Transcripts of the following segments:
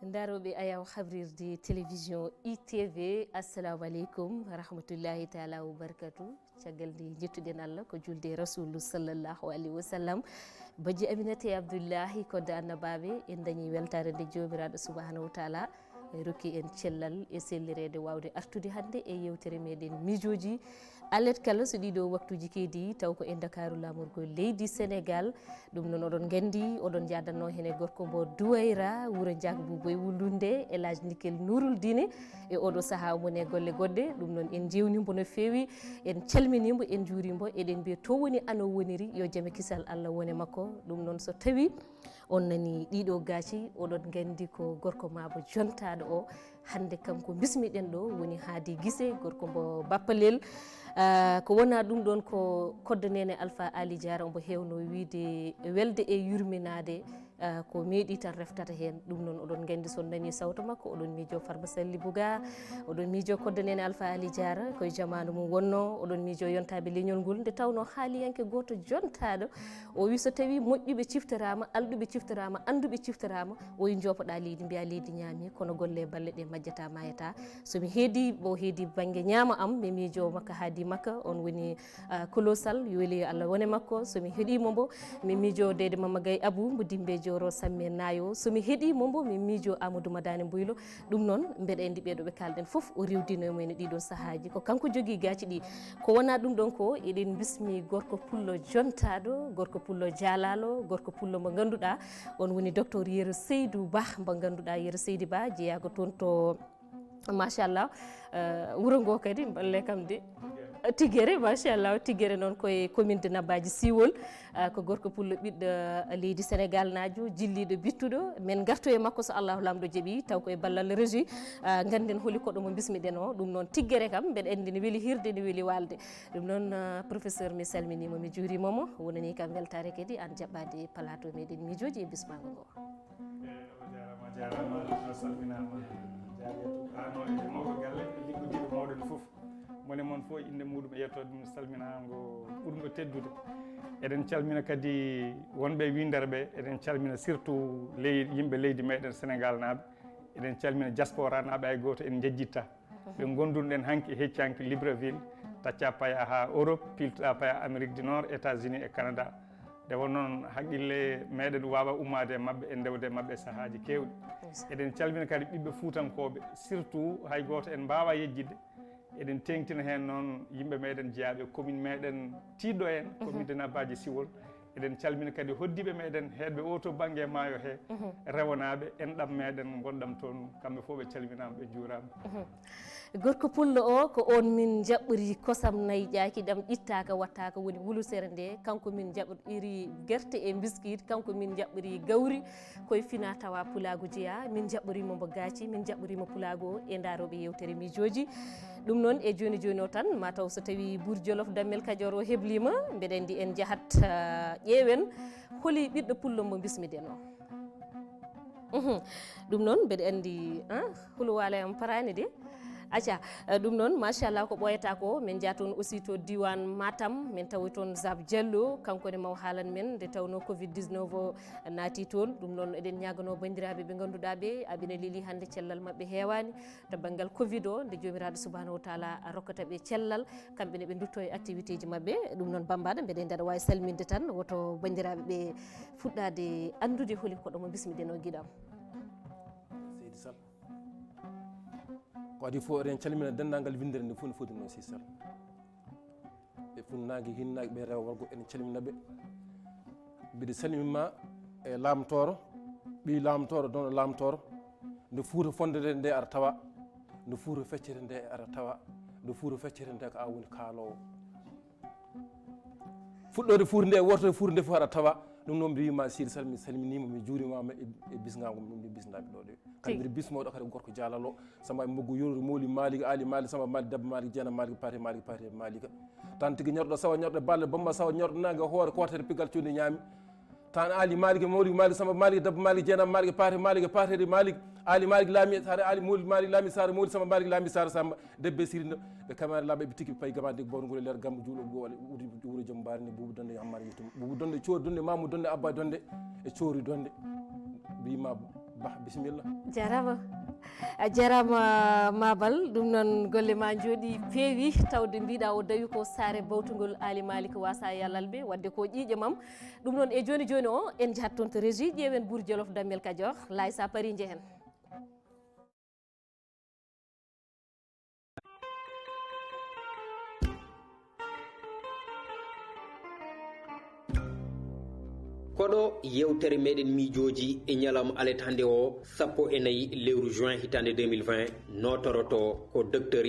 ndaroɓe ayaw habrirde télévision ITV assalamu aleykum rahmatullahi taala wa barakatu caggal nde jettuɗen Allah ko julde rasulu sallllahu alayhi wa sallam baji Aminata Abdoullahi kodde annabaɓe en dañi weltare nde jomiraɗo subahanahu wa taala rokki en cellal e sellirede wawde artude hande e yewtere meɗen mijoji alet kala so ɗiɗo waktuji keedi taw ko e Dakaru lamorgo leydi Sénégal ɗum noon oɗon gandi oɗon jadanno hen e gorko mbo Douwayra wuuro Diagboubou e Wulunde Elhadji Nikel Nouroul-Dine e oɗo saaha omon e golle goɗɗe ɗum noon en jewnimo no fewi en calminimo en juurimo eɗen mbiya to woni ano woniri yo jaame kisal Allah wone makko ɗum noon so tawi on nani ɗiɗo gaaci oɗon gandi ko gorko mabo jontaɗo o hande kanko bismiɗen ɗo woni Haadi Guissé gorko mbo Bappalel ko wona ɗum ɗon ko kodde nene Alpha Ali Diarra omo hewno wiide welde e yurminade ko meeɗi tan reftata hen ɗum noon oɗon gandi son nani sawto makko oɗon miijo Farba Salli Bouga oɗon miijo kodde nene Alpha Ali Diarra koye jamanu mum wonno oɗon miijo yontaɓe leñol ngol nde tawno haaliyanke goto jontaɗo o wi so tawi moƴƴuɓe ciftorama alɗuɓe ciftorama anduɓe ciftorama o wi jopoɗa leydi mbiya leydi ñaami kono golle balle ɗe majjata mayata somi heedi bo heedi banggue ñaama am mi miijo makka haadi makka on woni kolosal yooli Allah wone makko somi heeɗimo mbo mi miijo Dede Mama Gaye Abou mbo dimbe joro samme nayo somi heeɗimo mbo mi miijo Amadou Madani Boylo ɗum noon mbeɗa andi ɓeɗo ɓe kalɗen foof o rewdino e mumen ɗiɗon saahaji ko kanko jogui gaci ɗi ko wona ɗum ɗon ko eɗen bismi gorko pullo jontaɗo gorko pullo jaalalo gorko pullo mo ganduɗa on woni docteur Yero Seydou Ba mo ganduɗa Yero Seydou Ba jeeyago toon to machallah wuuro ngo kadi balle kam de Tiguéré machallah Tiguéré noon koye commune de Nabadji Siwol ko gorko pullo ɓiɗɗo leydi Sénégal najo jilliɗo bittuɗo men garto e makko so Allahu lamɗo jaaɓi taw koye ballal régie ganden holi koɗo mo bismiɗen o ɗum noon Tiguéré kam mbeɗa andi ne weeli hirde ne weeli walde ɗum noon professeur mi salminimo mi juurimomo wonani kam weltare kadi an jaɓɓade plateau meɗen mijoji e bismago ngo jarama salminama jariyatu ano e mawɗo galle e liggoddiɗo mawɗo foof mone moon fof inde muɗum e yettode mum salminago ɓurɗo teddude eɗen calmina kadi wonɓe windere ɓe eɗen calmina surtout yimɓe leydi meɗen Sénégal naaɓe eɗen calmina diaspora naaɓe hay goto en jejjitta ɓe gondunoɗen hanki heccanki Libreville tacca paya ha Europe piltoɗa paya Amérique du Nord États-Unis et Canada nde won noon haqqille meɗen wawa ummade e mabɓe e ndewde e mabɓe e sahaji kewɗi eɗen calmina kadi ɓiɓɓe Fuutankoɓe surtout hay goto en mbawa yejjidde eɗen tengtina hen noon yimɓe meɗen jeeyaɓe commune meɗen tiɗɗo en commune de Nabadji Siwol eɗen calmina kadi hoddiɓe meɗen heɗɓe o to banggue maayo he rewanaɓe enɗam meɗen gonɗam toon kamɓe foof ɓe calminama ɓe juurama gorko pullo o ko on min jaɓɓori kosam nayyi ƴaaki ɗam ƴittaka wattaka woni wulusere nde kanko min jaɓɓori guerte e biscuit kanko min jaɓɓori gawri koye fina tawa pulago jeeya min jaɓɓorimo mbo gaaci min jaɓɓorimo pulago e daroɓe yewtere mijoji ɗum noon e joni joni o tan mataw so tawi Bour Djolof Dammel Kadior o heblima mbeɗa andi en jaahat ƴeewen holi ɓiɗɗo pullo mbo bismiɗen o ɗum noon mbeɗa andi hulwala am parani de acca ɗum noon machallah ko ɓoyata ko min jaa toon aussi to diwan Matam min tawi toon Zab Diallo kanko ne maw haalan men nde tawno Covid 19 o naati toon ɗum noon eɗen ñagano bandiraɓe ɓe ganduɗa ɓe abina leeli hande cellal mabɓe hewani to banggal Covid o nde jomiraɗo subahanahu wa taala rokkata ɓe cellal kamɓene ɓe dutto e activité ji mabɓe ɗum noon bambaɗo mbeɗa andi aɗa wawi salminde tan woto bandiraɓe ɓe fuɗɗade andude holi koɗomo bismiɗen o guiɗam Seydi Sall ko adi fof eɗen calmina dendagal windere nde fof no foti no sisal ɓe funnague hinnague ɓe rewa worgo eɗen calminaɓe mbiɗa salmima e lamtoro ɓi lamtoro donɗo lamtoro nde Fouta fondede nde ara tawa nde Fouta feccere nde ara tawa nde Fouta feccere nde ko a woni kaalowo fuɗɗode Fouta nde wortode Fouta nde fof aɗa tawa ɗum noon mbiɗa wima Seydi Sall mi salminima mi juurimama e bisgago mi bisnaɓe ɗo ɗe kadi mbiɗa bismoɗo kadi gorko jaalalo samba moggu yoro moli Malick Ali Malick Samba Malick Dabba Malick Diena Malick Paté Malick Paté Malick tan tigui ñorɗo sawa ñorɗo balle Bamba sawa ñorɗo nangue hoore kotere pigal cuuɗi ñaami tan Ali Malick Mawli Malick Samba Malick Dabba Malick Diena Malick Paté Malick Paté Malick Ali Malick Lami Sare Ali Moli Malick Lami Sare Moli Samba Malick Lami Sare Samba debbe sirino ɓe camara laɓe ɓe tigui pay gamade bor ngol leer gambo juuɗo gowal wuuro joom mbari ni Boubou Donde Yammar yittum Boubou Donde coori Donde Mamadou Donde Abba Donde e coori Donde mbima bah bisimilla. jarama a jarama Mabal ɗum noon golle ma jooɗi peewi tawde mbiɗa o dawi ko saare bawtugol Ali Malik wasa yalalɓe wadde ko ƴiiƴe mam ɗum noon e joni joni o en jahat toon to régie ƴeewen Bour Djolof Dammel Kadior lay sa paari jehen. koɗo yewtere meɗen miijoji e ñalawma alet hannde o 14 lewru juin hitande 2020 notoroto ko docteur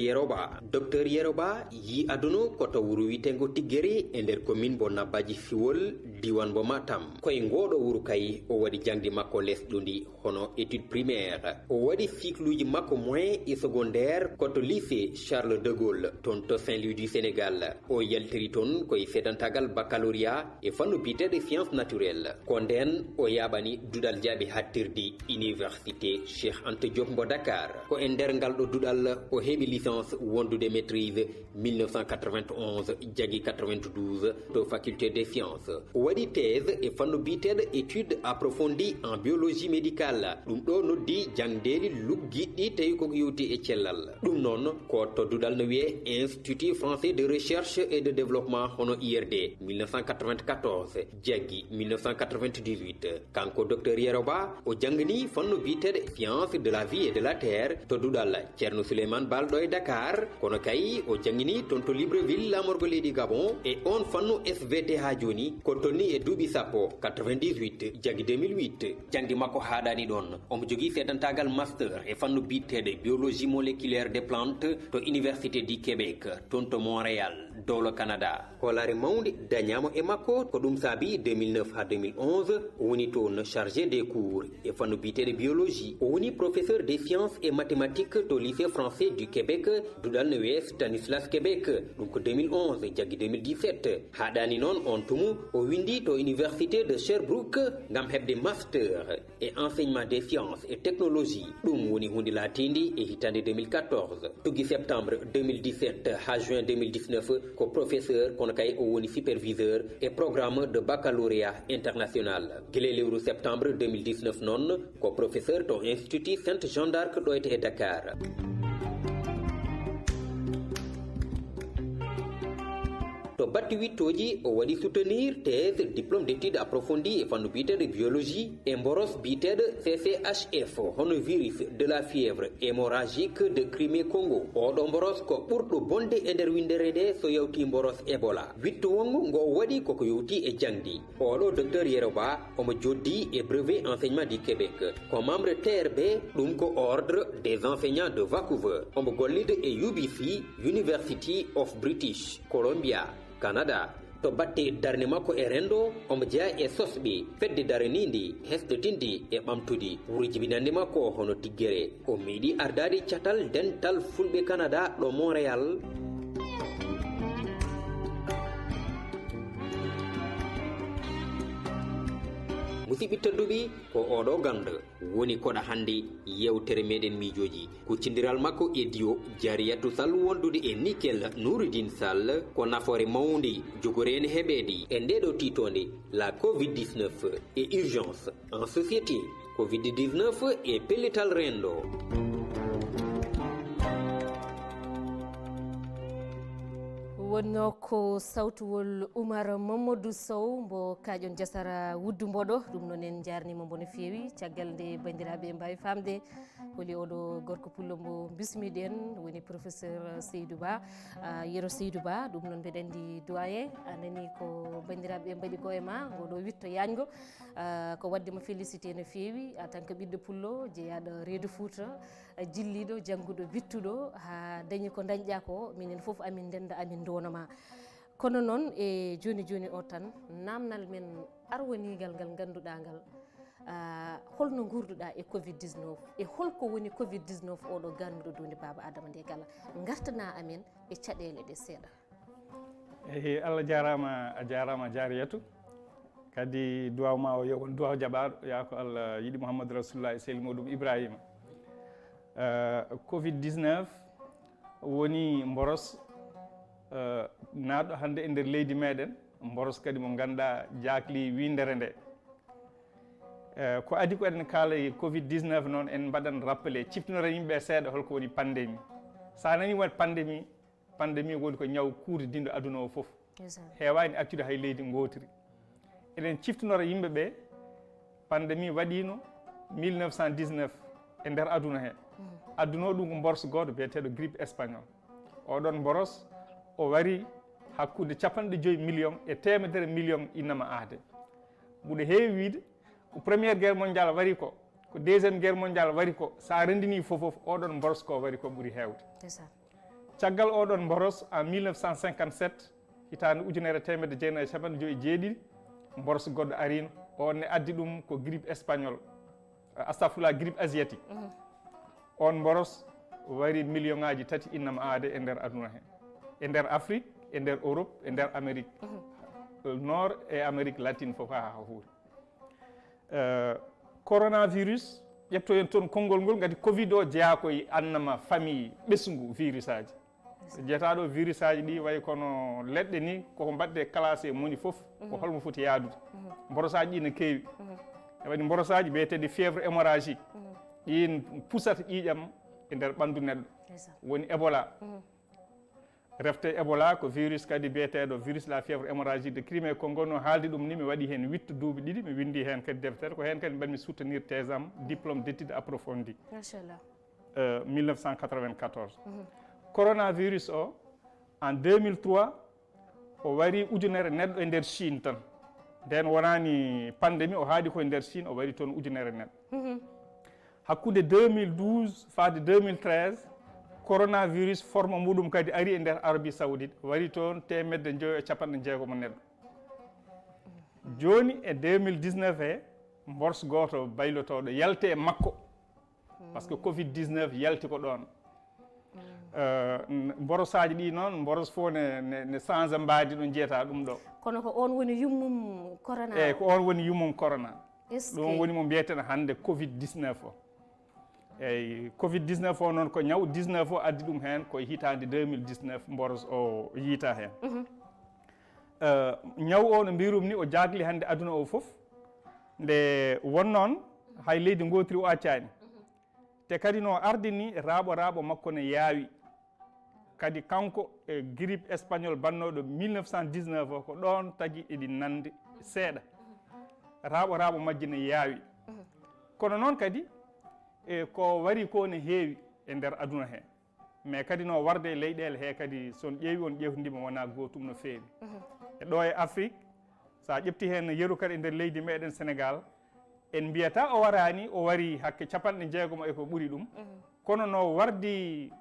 Yeroba yi aduna koto wuro witengo Tiggeri e nder commune bo Nabadji Fiwol diwan bo Matam koye ngoɗo wuro kay o waɗi jangdi makko lesɗo ndi hono étude primaire o waɗi cycluji makko moyen et secondaire koto lycée Charles de Gaulle toon to Saint-Louis du Sénégal o yaltiri toon koye seedantagal baccalauréat e fannu biteɗe science naturelle ko nden o yaɓani duɗal jaaɓi hattirdi université Cheikh Anta Diop mbo Dakar ko e nder ngal ɗo duɗal o heeɓi licence wondude maîtrise 1991 jagui 92 to faculté des sciences o waɗi thèse e fannu biteɗo étude approfondie en biologie médicale ɗum ɗo noddi jangdeli luggiɗɗi tawi koko yewti e cellal ɗum noon ko to duɗal no wiye institut français de recherche et de développement hono IRD 1994 jaggi 1998 kanko docteur Yeroba o jangani fannu biteɗo science de la vie et de la terre to duɗal Ceerno Souleymane Baal ɗo e Dakar kono kay o jangini toon to Libreville lamorgo leydi Gabon e on fannu SVT ha joni ko tonni e duuɓi sappo 98 jaggi 2008 jangdi makko haɗani ɗon omo jogui seedantagal master e fannu biteɗo biologie moléculaire des plantes to université du Québec toon to Montréal dowlo Canada holare mawde dañama e makko ko ɗum saabi 2009 ha 2011 o woni toon chargé des cours e fannu biteɗo biologie o woni professeur des sciences et mathématiques to lycée français du Québec duɗal no wiye Stanislas Québec ɗum ko 2011 jaggi 2017 haɗani noon on tumu o windi to université de Sherbrooke ngam heɓde master et enseignement des sciences et technologie ɗum woni hunde latindi e hitande 2014 tuggi septembre 2017 ha juin 2019 ko professeur kono kay o woni superviseur et programme de baccalauréat international guila lewru septembre 2019 noon ko professeur to institut Sainte Jeanne d'Arc ɗo e Dakar. to batti wittoji o waɗi soutenir thèse diplôme d'études approfondies e fannu biteɗo biologie e mboros biteɗo CCHF hono virus de la fièvre hémorragique de Crimée Congo oɗo mboros ko ɓurɗo bonde e nder windere nde so yawti mboros Ebola witto wongo ngo waɗi koko yowti e jangdi oɗo docteur Yeroba omo joddi e brevet enseignement du Québec ko membre TRB ɗum ko ordre des enseignants de Vancouver omo gollide e UBC University of British Columbia Canada to batte darne makko e rendo omo jeeya e sosɓe fedde daranidi hesɗotinde e ɓamtude wuro jibinande makko hono Tiggere o meeɗi ardade catal dental fulɓe Canada ɗo Montréal musidɓe tedduɓe ko oɗo ganda woni koɗa hande yewtere meɗen miijoji kuccidiral makko e dio Jariyatu Sall wondude e Nickel Nouridine Sall ko nafoore mawde jogorene heɓede e ndeɗo titonde la Covid-19 et urgence en société Covid-19 e pellital rendo. wonno ko sawtuwol Oumar Mamadou Sow mbo kaƴon jasara wuddu mboɗo ɗum noon en jarnima mbo no feewi caggal nde bandiraɓe mbawi famde holi oɗo gorko pullo mbo bismiɗen woni professeur Seydou Ba Yero Seydou Ba ɗum noon mbeɗa andi doyen anani ko bandiraɓe mbaɗi ko e ma ngoɗo witto yañgo ko waddema félicité no feewi en tant que ɓiɗɗo pullo jeeyaɗo reedu Fouta jilliɗo jangguɗo bittuɗo ha dañi ko dañƴa ko minen foof amin ndenda amin donoma kono noon e joni joni o tan namnal men arwanigal ngal ganduɗa ngal holno gurduɗa e Covid-19 e holko woni Covid-19 oɗo ganduɗo dunde Baba Adama nde gala gartana amen e caɗele ɗe seeɗa. eyi Allah jarama a jarama Jariyatu kadi duwaw ma o yo won duwaw jaɓaɗo ya ko Allah yiɗi Mouhamadou Rasulullah e sehli muɗum Ibrahima Covid-19 woni mboros naɗɗo hande e nder leydi meɗen mboros kadi mo ganduɗa jakli windere nde ko adi ko eɗen kaala covid 19 noon en mbaɗan rappelé ciftinora yimɓe seeɗa holko woni pandémie sa nani won pandémie woni ko ñaw kuurdinɗo aduna o fof heewani accude hay leydi gootiri eɗen ciftinora yimɓe ɓe pandémie waɗino 1919 e nder aduna he aduna o ɗum ko boros goto biyeteɗo grippe espagnol oɗon boros o wari hakkude 50 million e 100 million innama aade mbuɗo heewi wiide ko premiére guerre mondial wari ko deuxiéme guerre mondial wari ko sa rendini fof oɗon boros ko wari ko ɓuuri heewde caggal oɗon boros en 1957 hitande ujunere 1957 boros goɗɗo arino on ne addi ɗum ko grippe espagnol astafurlah grippe asiatique on boros wari million ngaji 3 innama aade e nder aduna he e nder afrique e nder europe e nder amérique nord e amérique latine fof ha huuri coronavirus ƴetto hen toon konngol ngol gati covid o jeeya koye annama famille ɓesgu virus aji jeetaɗo virus aji ɗi way kono leɗɗe ni koko mbaɗde classé moni fof ko holmo foti yaadude borosaji ɗi ne keewi e waɗi borosaji biyeteɗe fièvre hémorragique ɗin pusata ƴiiƴam e nder ɓandu neɗɗo woni Ebola refte Ebola ko virus kadi biyeteɗo virus la fièvre hémorragique de Crimée Congo no haaldi ɗum ni mi waɗi hen 8 duuɓi ɗiɗi mi windi hen kadi deftere ko hen kadi mbaɗmi soutenir thèse am diplôme d' étude approfondie machallah 1994 coronavirus o en 2003 o wari ujunere neɗɗo e nder Chine tan nden wonani pandémie o haadi koye nder Chine o wari toon ujunere neɗɗo hakkude 2012 faade 2013 coronavirus forme muɗum kadi ari e nder Arabie Saoudite wari toon 160 neɗɗo joni e 2019 he bors goto baylotoɗo yalte e makko par ce que covid 19 yalti ko ɗon borosaji ɗi noon boros fof ne change mbaadi ɗo jeeta ɗum ɗo kono ko on woni yummum corona eyyi ko on woni yummum corona ɗum woni mo mbiyeten hande covid 19 o eyyi covid 19 o noon ko ñaw 19 o addi ɗum hen koye hitande 2019 boros o yiita hen ñaw o no mbirum ni o jagli hande aduna o foof nde won noon hay leydi gotiri o accani te kadi no ardi ni raaɓo makko ne yaawi kadi kanko e grippe espagnol bannoɗo 1919 o ko ɗon tagui eɗi nande seeɗa raaɓo majji ne yaawi kono noon kadi ko wari ko ne heewi e nder aduna he mais kadi no warde e leyɗele he kadi son ƴeewi on ƴewtidima wona gotum no feewi e ɗo e Afrique sa ƴefti hen yeru kadi e nder leydi meɗen Sénégal en mbiyata o warani o wari hakke 60 e ko ɓuuri ɗum kono no wardi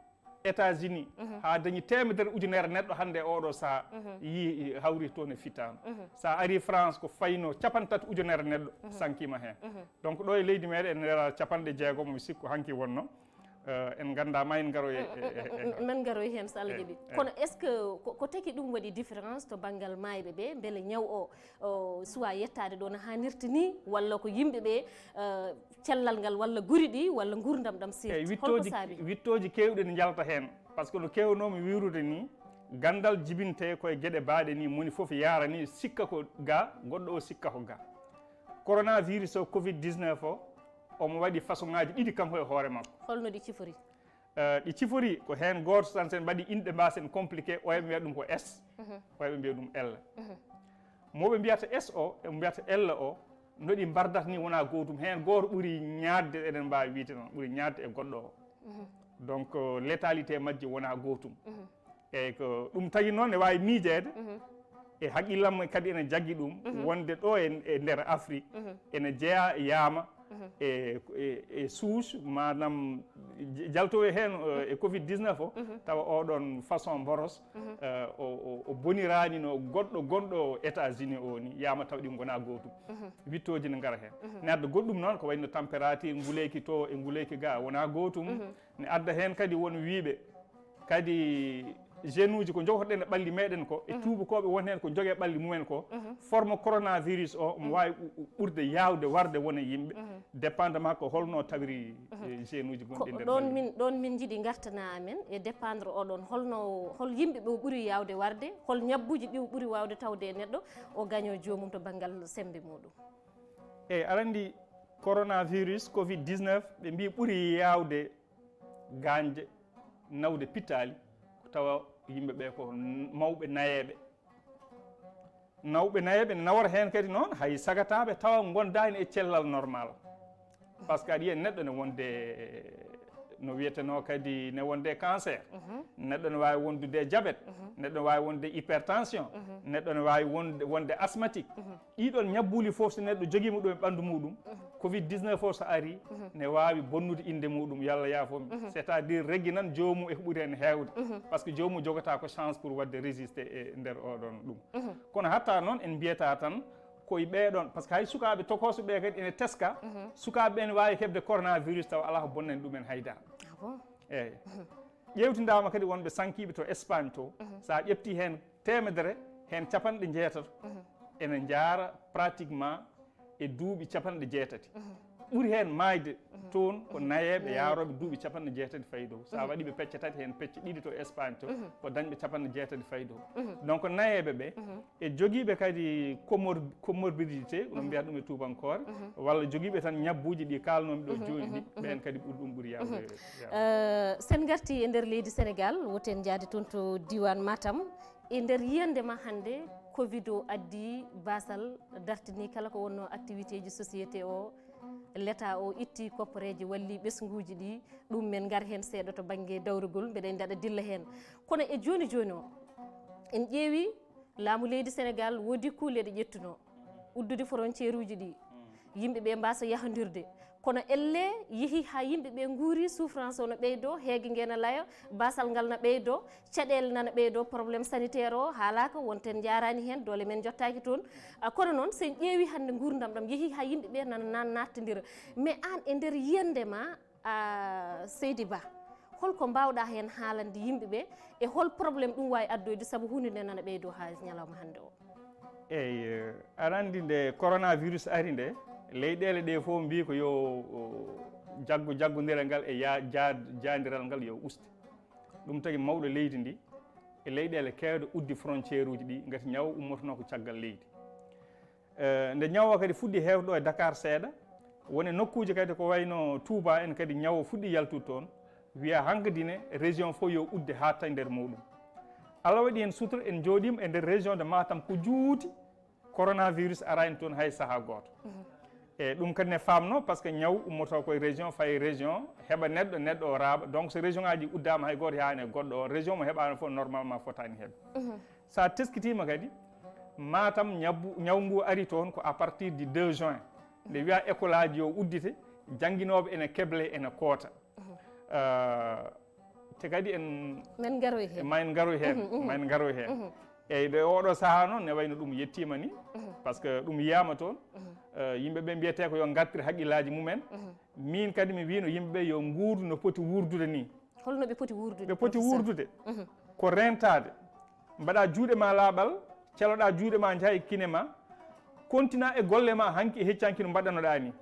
États-Unis ha dañi 100 ujunere neɗɗo hande oɗo saaha yi hawri toon e fittano sa ari France ko fayno 3 ujunere neɗɗo sankima hen donc ɗo e leydi meɗen en ndera 60 mi sikku hanki wonno en ganda ma en garo men garoy hen so Allah jaaɓi kono est ce que ko taki ɗum waɗi différence to banggal mayɓe ɓe beele ñaw o suwa yettade ɗo no hannirta ni walla ko yimɓe ɓe cellal ngal walla guri ɗi walla gurdam ɗam sirti holko saabi wittoji kewɗi ne jalta hen par ce que no kewnomi wirude ni gandal jibinte koye gueɗe baaɗe ni moni foof yaara ni sikka ko ga goɗɗo o sikka ko ga coronavirus o covid 19 o omo waɗi façon ngaji ɗiɗi kanko e hoore makko holno ɗi cifori ɗi cifori ko hen goto tan sen mbaɗi inɗe mbasen compliqué oyeɓe mbiyata ɗum ko S oyeɓe mbiya ɗum L moɓe mbiyata S o e mbiyata L o noɗi mbardata ni wona gotum hen goto ɓuuri ñadde eɗen mbawi wiide noon ɓuuri ñadde e goɗɗo o donc létalité majji wona gotum eyyi ko ɗum tagui noon ne wawi miijede e haqillam kadi ene jaggui ɗum wonde ɗo e nder Afrique ene jeeya yaama e souche manam jaltowo hen e covid 19 o tawa oɗon façon boros o bonirani no goɗɗo gonɗo États-Unis o ni yama taw ɗi gona gotum wittoji ne gara hen ne adda goɗɗum noon ko wayno température nguleyki to e nguleyki ga wona gotum ne adda hen kadi won wiiɓe kadi gene uji ko jogotoɗen e ɓalli meɗen ko e tubakoɓe won hen ko jogue ɓalli mumen ko forme coronavirus o omo wawi ɓurde yawde warde wona yimɓe dépendement ko holno tawiri gene uji gonɗi nder ɗon min jiiɗi gartana amen e dépendre oɗon hol yimɓe ɓe ɓuuri yawde warde hol ñabbuji ɗi ɓuuri wawde tawde e neɗɗo o gaño jomum to banggal sembe muɗum eyyi aɗa andi coronavirus covid 19 ɓe mbi ɓuri yawde gañde nawde pittali ko tawa yimɓe ɓe ko mawɓe nayeɓe ne nawata hen kadi noon hay sagataɓe tawa gondani e cellal normal par ce que aɗa yiya neɗɗo ne wonde no wiyeteno kadi ne wonde cancer neɗɗo ne wawi wondude diabète neɗɗo ne wawi wonde hypertension neɗɗo ne wawi wonde asthmatique ɗiɗon ñabbuli foof so neɗɗo joguima ɗum e ɓandu muɗum covid 19 o so ari ne wawi bonnude inde muɗum yo Allah yaafomi c' est à dire reggi nan jomum eko ɓuuri hen hewde par ce que jomum jogata ko chance pour wadde résister e nder oɗon ɗum kono hatta noon en mbiyata tan koye ɓeɗon par ce que hay sukaɓe tokosoɓe kadi ene teska sukaɓe ne wawi hebde coronavirus taw ala ko bonnani ɗumen haydara eyyi ƴewtidama kadi wonɓe sankiɓe to Espagne to sa ƴefti hen temedere hen capanɗe jeetato ene jaara pratiquement e duuɓi capanɗe jeetati ɓuuri hen mayde toon ko nayeɓe yaroɓe duuɓi capanɗe jeetati fayi dow sa waɗi ɓe pecce tati hen pecce ɗiɗi to Espagne to ko dañɓe capanɗe jeetati fayi dow donc nayeɓe ɓe e joguiɓe kadi comorbidité no mbiyata ɗum e tubankore walla joguiɓe tan ñabbuji ɗi kalnomi ɗo joni ɗi ɓen kadi ɓuuri ɗum ɓuuri yawde sen garti e nder leydi Sénégal woten jaade toon to diwan Matam e nder yiyande ma hande covid o addi basal dartini kala ko wonno activité ji société o l'état o itti koppareji walli ɓesguji ɗi ɗum men gar hen seeɗa to banggue dawrugol mbeɗen daɗa dilla hen kono e joni joni o en ƴeewi laamu leydi Sénégal woodi kuule ɗe ƴettuno uddude frontiére uji ɗi yimɓeɓe mbasa yahodirde kono elle yeehi ha yimɓeɓe guuri souffrance o no ɓeydo heegue ngue ne laya basal ngal no ɓeydo caɗele nana ɓeydo probléme sanitaire o haalaka wonten jarani hen doole men jottaki toon kono noon sen ƴeewi hande gurdam ɗam yeehi ha yimɓeɓe nana nattodira mais an e nder yiyandema Seydi Ba holko mbawɗa hen haalande yimɓeɓe e hol probléme ɗum wawi addoyde saabu hunde nde nana ɓeydo ha ñalawma hande o eyyi aɗa andi nde coronavirus ari nde leyɗele ɗe fof mbi ko yo jaggodiral ngal e jadiral ngal yo uste ɗum tagui mawɗo leydi ndi e leyɗele kewɗe uddi frontiére uji ɗi gati ñaw ummotono ko caggal leydi nde ñaw o kadi fuɗɗi hewde ɗo e Dakar seeɗa woni nokkuji kadi ko wayno Touba en kadi ñaw o fuɗɗi yaltude toon wiya hankkadine région fof yo udde ha tawi nder muɗum Allah waɗi hen sutura en jooɗima e nder région de Matam ko juuti coronavirus arani toon hay saaha goto e ɗum kadi ne famno par ce que ñaw ummoto koye région fayi région heɓa neɗɗo o raaɓa donc so région ngaji uddama hay goto yaani e goɗɗo o région mo heɓano fof normalement fotani heɓe sa teskitima kadi Matam ñaw ngu ari toon ko à partir du 2 juin nde wiya école aji yo uddite jangguinoɓe ene keble ene koota te kadi men garoy hen mayn garoy hen eyyi ɗo oɗo saaha noon ne wayno ɗum yettima ni par ce que ɗum yiyama toon yimɓeɓe mbiyete ko yo gartir haqqillaji mumen min kadi mi wino yimɓeɓe yo guurdu no poti wurdude ni holno ɓe poti wurdude ɓe poti wurdude ko rentade mbaɗa juuɗe ma laaɓal celoɗa juuɗe ma jaaha e kine ma continue e golle ma hanki e heccanki no mbaɗanoɗa ni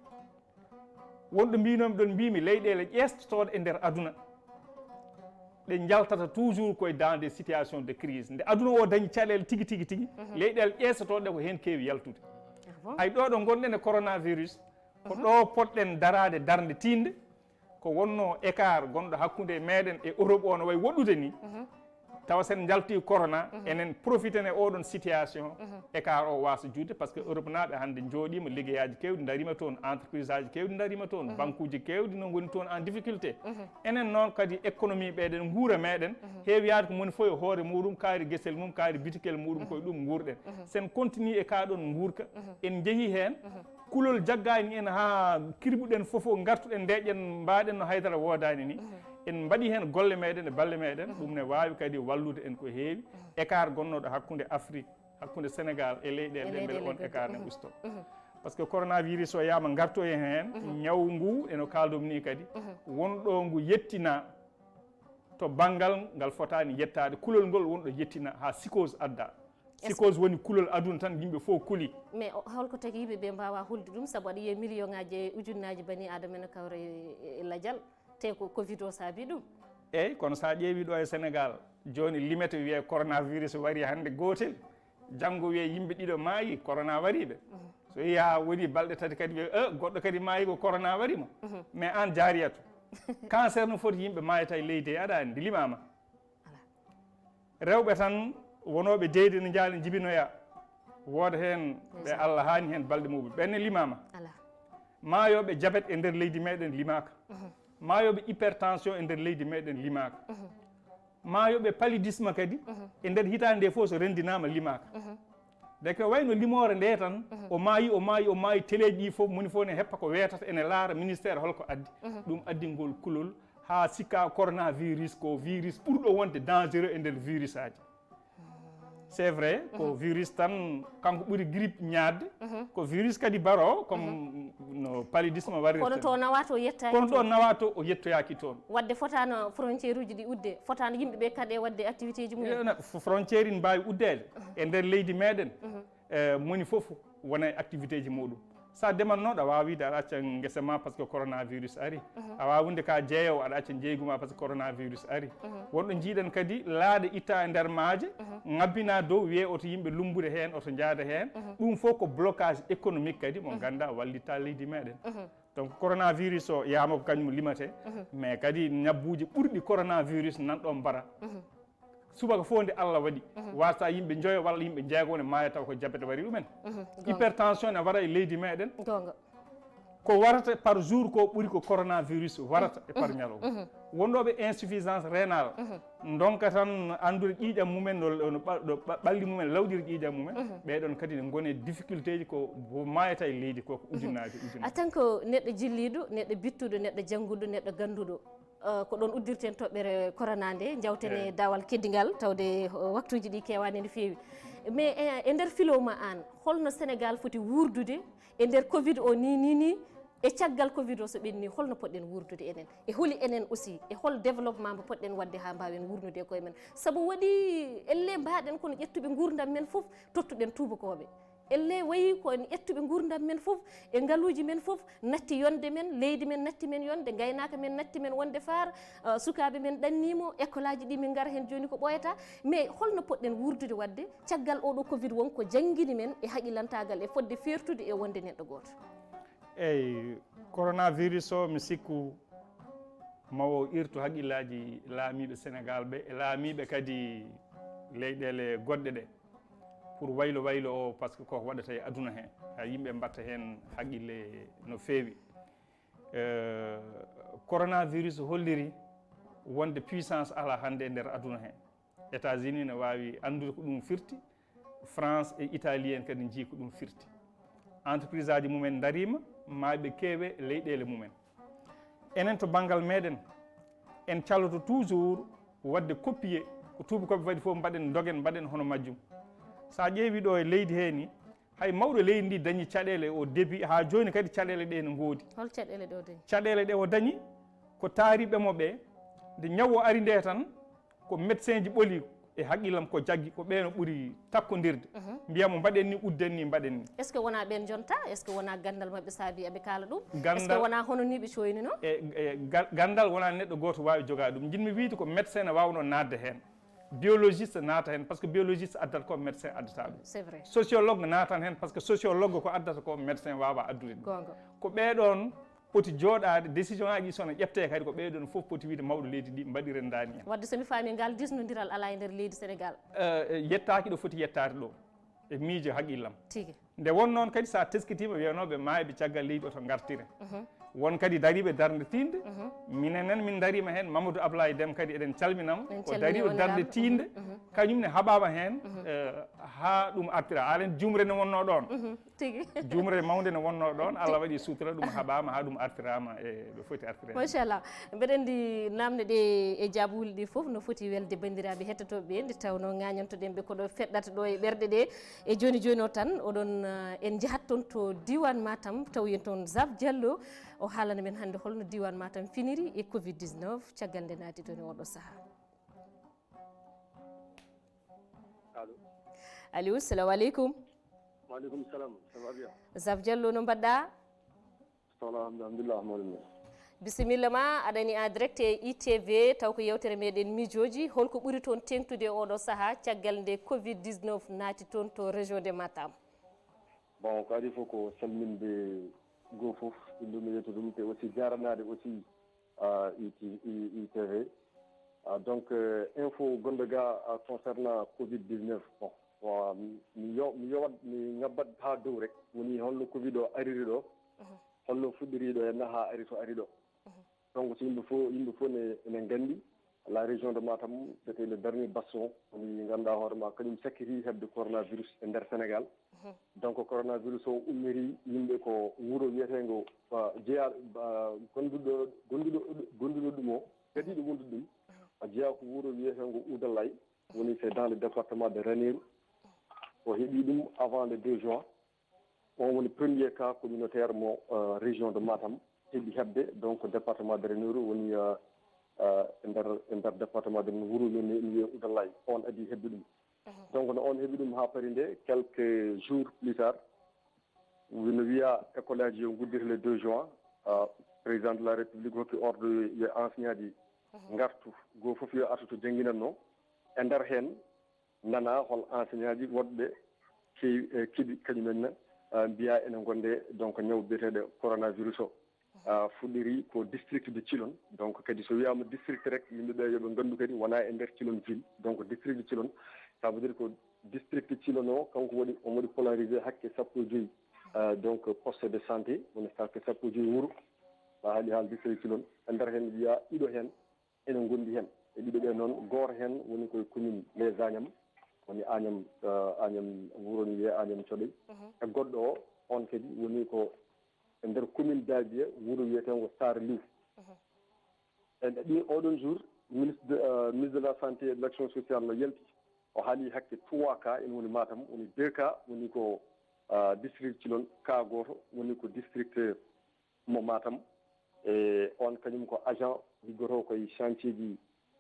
wonɗo mbinomi ɗon mbimi leyɗele ƴestotoɗe e nder aduna ɗe jaltata toujours koye dans des situations de crise nde aduna o dañi caɗele tigui leyɗele ƴestotoɗe ko hen kewi yaltude hay ɗo ɗo gonɗen e coronavirus ko ɗo potɗen darade darde tinde ko wonno écart gonɗo hakkude meɗen e Europe o no way woɗɗude ni tawa sen jalti corona enen profitene oɗon situation écart o wasa juutde par ce que Europe naaɓe hande jooɗima liggueyaji kewɗi darima toon entreprise aji kewɗi darima toon banque uji kewɗi no goni toon en difficulté enen noon kadi économie ɓeɗen guura meɗen heewi yaade ko moni fof e hoore muɗum kaari guesel mum kaari bitikel muɗum koye ɗum guurɗen sen continue e kaɗon guurka en jeehi hen kulol jaggani en ha kirɓuɗen foof o gartuɗen ndeƴen mbaɗen no haydara wodani ni en mbaɗi hen golle meɗen e balle meɗen ɗum ne wawi kadi wallude en ko heewi écart gonnoɗo hakkude Afrique hakkude Sénégal e leyɗele ɗe beele on écart ne usto par ce que coronavirus o yama garto e hen ñaw ngu eno kaldum ni kadi wonɗo ngu yettina to banggal ngal fotani yettade kulol ngol wonɗo yettina ha psychose adda psychose woni kulol aduna tan yimɓe fof kuuli mais holko tagi yimɓeɓe mbawa hulde ɗum saabu aɗa yiya million ngaji e ujunnaji bani adama ene kawra e ladial te ko covid o saabi ɗum eyyi kono sa ƴeewi ɗo e Sénégal joni limete wiye coronavirus wari hande gotel janngo wiye yimɓe ɗiɗo maayi corona wariɓe so yiya woni balɗe tati kadi wiye goɗɗo kadi maayi ko corona warimo mais an jaariyatu cancer no foti yimɓe maayata e leydi he aɗa anndi limama rewɓe tan wonoɓe deyde no jaalen jibinoya wooda heen ɓe Allah haani heen balɗe muɓe ɓenne limama maayoɓe diabète e nder leydi meɗen limaka maayoɓe hypertension e nder leydi meɗen limaka maayoɓe paludisme kadi e nder hitande nde fof so rendinama limaka deke wayno limore nde tan o maayi téléji ɗi fof moni fof ne heppa ko weetata ene laara ministére holko addi ɗum addingol kulol ha sikka coronavirus ko virus ɓurɗo wonde dangereux e nder virus aji c'est vrai ko virus tan kanko ɓuri grippe ñaadde ko virus kadi baro comme no paludisme warirte kono to nawa to yettaki kono ɗo nawa to o yettoyaki toon wadde fotano frontiére uji ɗi udde fotano yimɓeɓe kadi wadde activité ji mumen frontiére ine mbawi uddede e nder leydi meɗen moni foof wona activité ji muɗum sa demannoɗo a wawa wiide aɗa acca guesa ma par ce que coronavirus ari a wawa wonde ka jeeyowo aɗa acca jeeyguma par ce que coronavirus ari wonɗo jiiɗen kadi laaɗe itta e nder maaje ngabbina dow wiye oto yimɓe lumbude heen oto jaada heen ɗum fof ko blocage économique kadi mo ganda wallitta leydi meɗen donc coronavirus o yama ko kañum limate mais kadi ñabbuji ɓurɗi coronavirus nanɗon mbara subaka fof nde Allah waɗi wasa yimɓe joyo walla yimɓe jeego ne maaya taw ko diabète wari ɗumen hypertension ne wara e leydi meɗen ko warata par jour ko ɓuri ko coronavirus warata e par ñalowma wonɗoɓe insuffisance rénale donka tan andude ƴiiƴam mumen no ɓalli mumen lawɗiri ƴiiƴam mumen ɓeɗon kadi ne gone difficulté ji ko maayata e leydi koko ujunnaji en tant que neɗɗo jilliɗo neɗɗo bittuɗo neɗɗo jangguɗo neɗɗo ganduɗo ko ɗon uddirten toɓɓere corona nde jawten e dawal keddigal tawde waktuji ɗi kewani no fewi mais e nder filowma an holno Sénégal foti wurdude e nder covid o ni e caggal covid o so ɓenni holno poɗɗen wurdude enen e holi enen aussi e hol développement mo poɗɗen wadde ha mbawen wurnude koye men saabu waɗi elle mbaɗen kono ƴettuɓe gurdam men foof tottuɗen tubakoɓe elle wayi ko ƴettuɓe gurdam men foof e ngaaluji men foof natti yonde men leydi men natti men yonde gaynaka men natti men wonde faar sukaɓe men ɗannimo école aji ɗi min gara hen joni ko ɓoyata mais holno poɗɗen wurdude wadde caggal oɗo covid wonko jangguini men e haqillantagal e fodde fertude e wonde neɗɗo goto eyyi coronavirus o mi sikku mawo irtu haqqillaji laamiɓe Sénégal ɓe e laamiɓe kadi leyɗele goɗɗe ɗe pour waylo o par ce que koko waɗata e aduna he ha yimɓe mbatta hen haqqille no feewi coronavirus holliri wonde puissance ala hande e nder aduna he États-Unis ne wawi andude ko ɗum firti France e Italie en kadi jii ko ɗum firti entreprise aji mumen darima maaɓe keewe leyɗele mumen enen to banggal meɗen en caloto toujours wadde copier ko tubakoɓe waɗi fof mbaɗen dogen mbaɗen hono majjum sa ƴeewi ɗo e leydi he ni hay mawɗo leydi ndi dañi caɗele o début ha joni kadi caɗele ɗe ne goodi hol caɗele ɗe o dañi caɗele ɗe o dañi ko taariɓe mo ɓe nde ñaw o ari nde tan ko médecin ji ɓoli e haqqillam ko jaggi ko ɓeeno ɓuri takkodirde mbiyamo mbaɗen ni udden ni mbaɗen ni est ce que wona ɓen jonta est ce que wona gandal mabɓe saabi eɓe kaala ɗum est ce que wona hono ni ɓe coynino e gandal wona neɗɗo goto wawi jogade ɗum jinmi wiide ko médecin ne wawno nadde hen biologiste naata hen par ce que biologiste addata ko médecin addata ɗum c'est vrai sociologue naatan hen par ce que sociologue ko addata ko médecin wawa addude ɗum ko ɓeɗon poti jooɗade décision aji sono ƴefte kadi ko ɓeɗon foof poti wiide mawɗo leydi ndi mbaɗiren dani hen wadde somi faami ngal disnodiral ala e nder leydi Sénégal yettaki ɗo foti yettade ɗo e miijo haqqillam tigui nde won noon kadi sa teskitima wiyanoɓe maayɓe caggal leydi oto gartire won kadi dariɓe darde tinde minen min darima hen Mamadou Ablaye Déme kadi eɗen calminamo ko dariɓe darde tinde kañumne haɓama hen ha ɗum artira alen jumre ne wonno ɗon tigui jumre mawde ne wonno ɗon Allah waɗi sutura ɗum haɓama ha ɗum artirama e ɗo foti artire machallah mbeɗen ndi namde ɗe e jaabuwuli ɗi foof no foti welde bandiraɓe hettotoɓe nde tawno gañantoɗen ɓe koɗo feɗɗata ɗo e ɓerɗe ɗe e joni o tan oɗon en jahat toon to diwan Matam tawoyen toon Zab Diallo o haalana men hannde holno diwan Matam finiri e covid 19 caggal nde naati toon e oɗo saaha allo salamu aleykum waaleykum salam ça va bien Zab Diallo no mbaɗɗa alhamdulillah bisimilla ma aɗani en direct e ITV taw ko yewtere meɗen miijoji holko ɓuri toon tengtude oɗo saaha caggal nde covid 19 naati toon to région de Matam. Bon ko adi fof ko salminde goo fof ɗum yetto ɗum te aussi jaranade aussi ITV donc info gonɗo ga concernant covid 19 bon mi yowat mi ngabbat ha dow rek woni holno covid o ariri ɗo holno fuɗɗiri ɗo henna ha ari to ari ɗo donc so yimɓe fof ene gandi la région de Matam c'était le dernier bastion woni ganduɗa hoorema kañum sakkiti hebde coronavirus e nder Sénégal donc coronavirus o ummiri yimɓe ko wuuro wiyetego jeeya gonduɗo ɗum o kadiɗo wondude ɗum a jeeya ko wuuro wiyetego Oudalay woni c'est dans le département de Ranérou o heeɓi ɗum avant le 2 juin on woni premier cas communautaire mo région de Matam heeɓi hebde donc département de Ranérou woni e nder département de wuuro men wiye Oudalay on adi hebde ɗum donc no on heeɓi ɗum ha paari nde quelques jours plus tard no wiya école aji yo guddita le 2 juin président de la république hokki ordre yo enseignant ji gartu goo fof yo artu to jangguinanno e nder hen nana hol enseignant ji woɗɓe kiɗi kañumen mbiya ene gonde donc ñaw biyeteɗo coronavirus o fuɗɗiri ko district de Thilone donc kadi so wiyama district rek yimɓeɓe yooɓe gandu kadi wona e nder Thilone ville donc district de Thilone ça veut dire ko district Thilone o kanko omo waɗi polarisé hakke sappo e joyyi donc poste de santé woni hakke sappo e joyyi wuuro ma haali haal district Thilone e nder hen wiya ɗiɗo hen ene gondi hen e ɗiɗo ɓe noon goto hen woni koye commune les Agnam woni Agnam wuuro ni wiye Agnam Thioday e goɗɗo o on kadi woni ko e nder commune Daguié wuuro wiyetego Sare Liw e ɗi oɗon jour ministre de la santé et de l'action sociale no yalti o haali hakke 3 cas ene woni Matam woni 2 cas woni ko district Thilone cas goto woni ko district mo Matam e on kañum ko agent liggoto koye chantier ji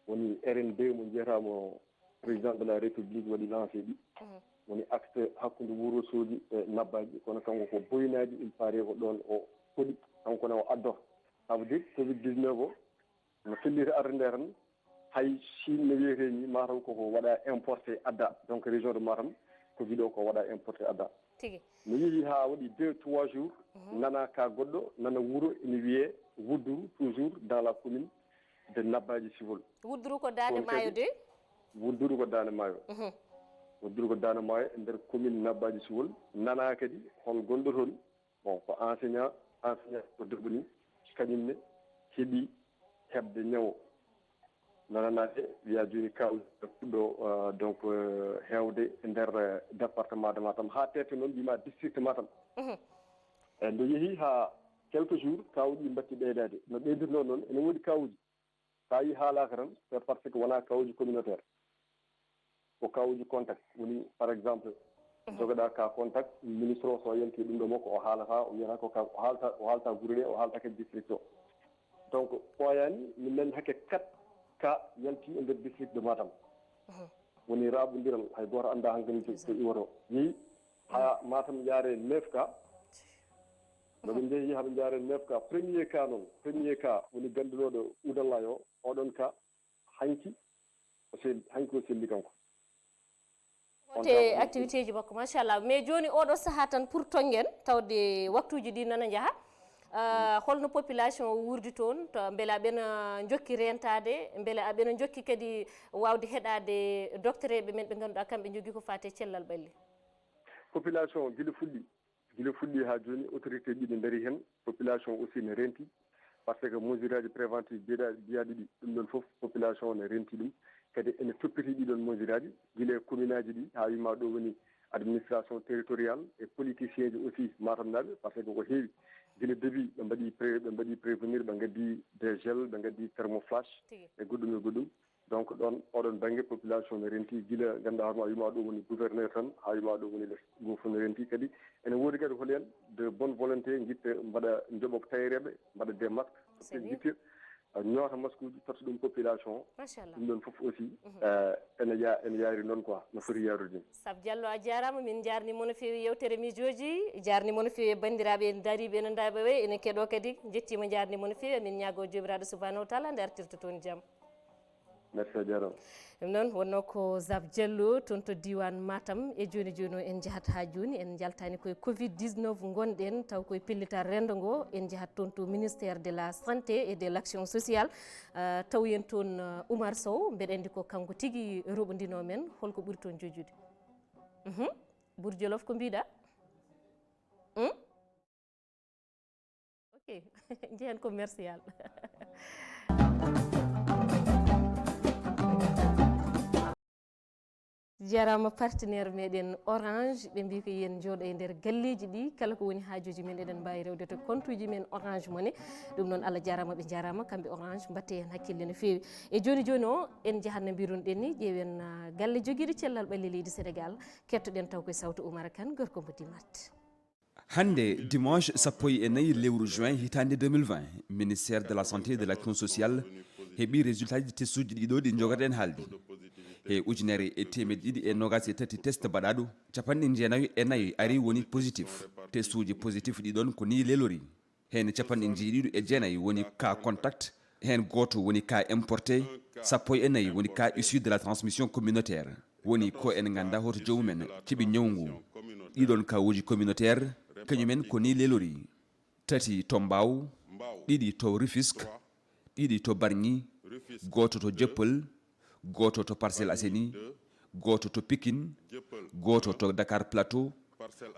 woni RN2 mo jeyatamo président de la république waɗi lancé ɗi woni acte hakkude Wourossogui e Nabadji kono kanko ko boyinaji il paraît ko ɗon o hoɗi kankone o addoto ça veut dire covid 19 o no felliti arde nde tan hay Chine no wiyete ni mataw koko waɗa importé adda donc région de Matam covid o ko waɗa importé adda tigi no yeehi ha waɗi 2-3 jours nana ka goɗɗo nana wuuro ene wiye Woudourou toujours dans la commune de Nabadji Civol Woudourou ko Dande Maayo de Woudourou ko Dande Maayo Woudourou ko Dande Maayo e nder commune Nabadji Civol nana kadi hol gonɗo toon bon ko enseignant ko debbo ni kañumne heeɓi hebde ñawo nananade wiya joni kaw puɗɗo donc hewde e nder département de Matam ha tete noon mbima district Matam e ndo yeehi ha quelques jours kawuji mbatti ɓeydade no ɓeydirno noon ene woodi kawuji sa yi haalaka tan c'est parce que wona kawuji communautaire ko kawuji contact woni par exemple jogoɗa ka contact ministre o so yalti ɗum ɗo makko o haalata o wiyata ko o haalta guure ɗe o haalta kadi district o donc ɓooyani min nani hakke 4 cas yalti e nder district de Matam woni raɓodiral hay goto anda hankkadi to iwoto yeehi ha Matam yaare 9 cas noɓe jeehi haɓe jaare 9 cas premier cas woni gandunoɗo Oudallah o oɗon cas hanki o selli kanko te activité ji makko machallah mais joni oɗo saaha tan pour tonguen tawde waktuji ɗi nana jaaha holno population wurdi toon to beele aɓena jokki rentade beele aɓena jokki kadi wawde heɗade doctereɓe men ɓe ganduɗa kamɓe jogui ko fate cellal ɓalli population guila fuɗɗi ha joni autorité ɗiɗi daari hen population aussi ne renti par ce que mesure aji préventive mbiyaɗi ɗi ɗum ɗon foof population ne renti ɗum kadi ene toppiti ɗiɗon mesure aji guila commune aji ɗi ha wima ɗo woni administration territoriale et politicien ji aussi Matam naɓe par ce que ko heewi guila début ɓe mbaɗi prévenir ɓe gaddi des gel ɓe gaddi thermoflash e goɗɗum donc ɗon oɗon banggue population ne renti guila ganduɗa hoorema wima ɗo woni gouverneur tan ha wima ɗo woni goto fof ne renti kadi ene woodi kadi hol hen de bonne volonté guitta mbaɗa jooɓo ko tayereɓe mbaɗa des masques guitta ñoota masque uji totta ɗum population machallah ɗum ɗon fof aussi ene yaari noon quoi no foti yaarude Sab Diallo a jarama min jarnimo no fewi yewtere miijoji jarnimo no fewi bandiraɓe en daariɓe no daaba way ene keeɗo kadi jettima jarnimo no fewi min ñaago jomiraɗo subhanahu wa taala nde artirta toon jaam merci a jarama ɗum noon wonno ko Sab Diallo toon to diwan Matam e joni joni o en jahat ha joni en jaltani koye covid 19 gonɗen taw koye pellital rendo ngo en jahat toon to ministére de la santé et de l' action sociale taw yen toon Oumar Sow mbeɗa andi ko kanko tigui roɓodino men holko ɓuuri toon jojude Bour Jolof ko mbiɗa ok jehen commercial jarama partenaire meɗen Orange ɓe mbi ko yen jooɗo e nder galleji ɗi kala ko woni haajuji men eɗen mbawi rewde to compte uji men Orange Money ɗum noon Allah jarama ɓe jarama kamɓe Orange mbatte hen hakkille no fewi e joni joni o en jahat no mbirunoɗen ni ƴeewen galle joguiɗo cellal ɓalli leydi Sénégal kettoɗen taw koye sawto Oumar Kane gorko mo Dimat. Hande dimanche 14 lewru juin hitande 2020 ministère de la santé et de l'action sociale heeɓi résultat ji testuji ɗiɗo ɗi jogoɗen haalde e ujunere e temedde ɗiɗi e nogas e tati test baɗaɗo capanɗe jeenayi e nayyi ari woni positif testuji positif ɗiɗon ko ni lelori hen capanɗe jeeɗiɗo e jeenayi woni cas contact hen goto woni cas importé sappo e nayyi woni cas issu de la transmission communautaire woni ko en ganda hoto jomumen keeɓi ñawngu ɗiɗon kawuji communautaire kañumen ko ni lelori tati to Mbaw ɗiɗi to Rufisque ɗiɗi to Bargny goto to Dieuppeul goto to Parcelles Assainies goto to Pikine goto to Dakar Plateau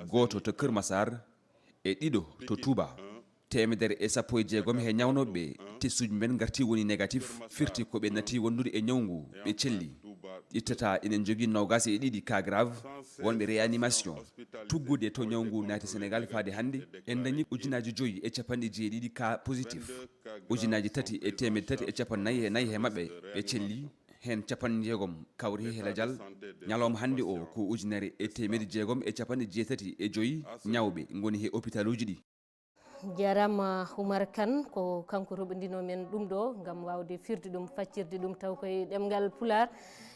goto to Keur Massar e ɗiɗo to Touba temedere e sappo e jeegom he ñawnoɓe testuji men garti woni négatif firti ko ɓe nati wondude e ñawngu ɓe celli ittata enen jogui nogas e ɗiɗi cas grave wonɓe réanimation tuggude to ñawngu naati Sénégal faade hannde en dañi ujunaji 5 e capanɗe jeeɗiɗi cas positif ujunaji 3 e temedde 3 e capannayyi e nayyi he mabɓe ɓe celli hen capanɗe jeegom kawri hela dial ñalawma hannde o ko ujunere e temedde jeegom e capanɗe jeetati e joyyi ñawɓe goni he hôpital uji ɗi jarama Oumar Kane ko kanko roɓodino men ɗum ɗo gam wawde firde ɗum faccirde ɗum taw koye ɗemgal Pular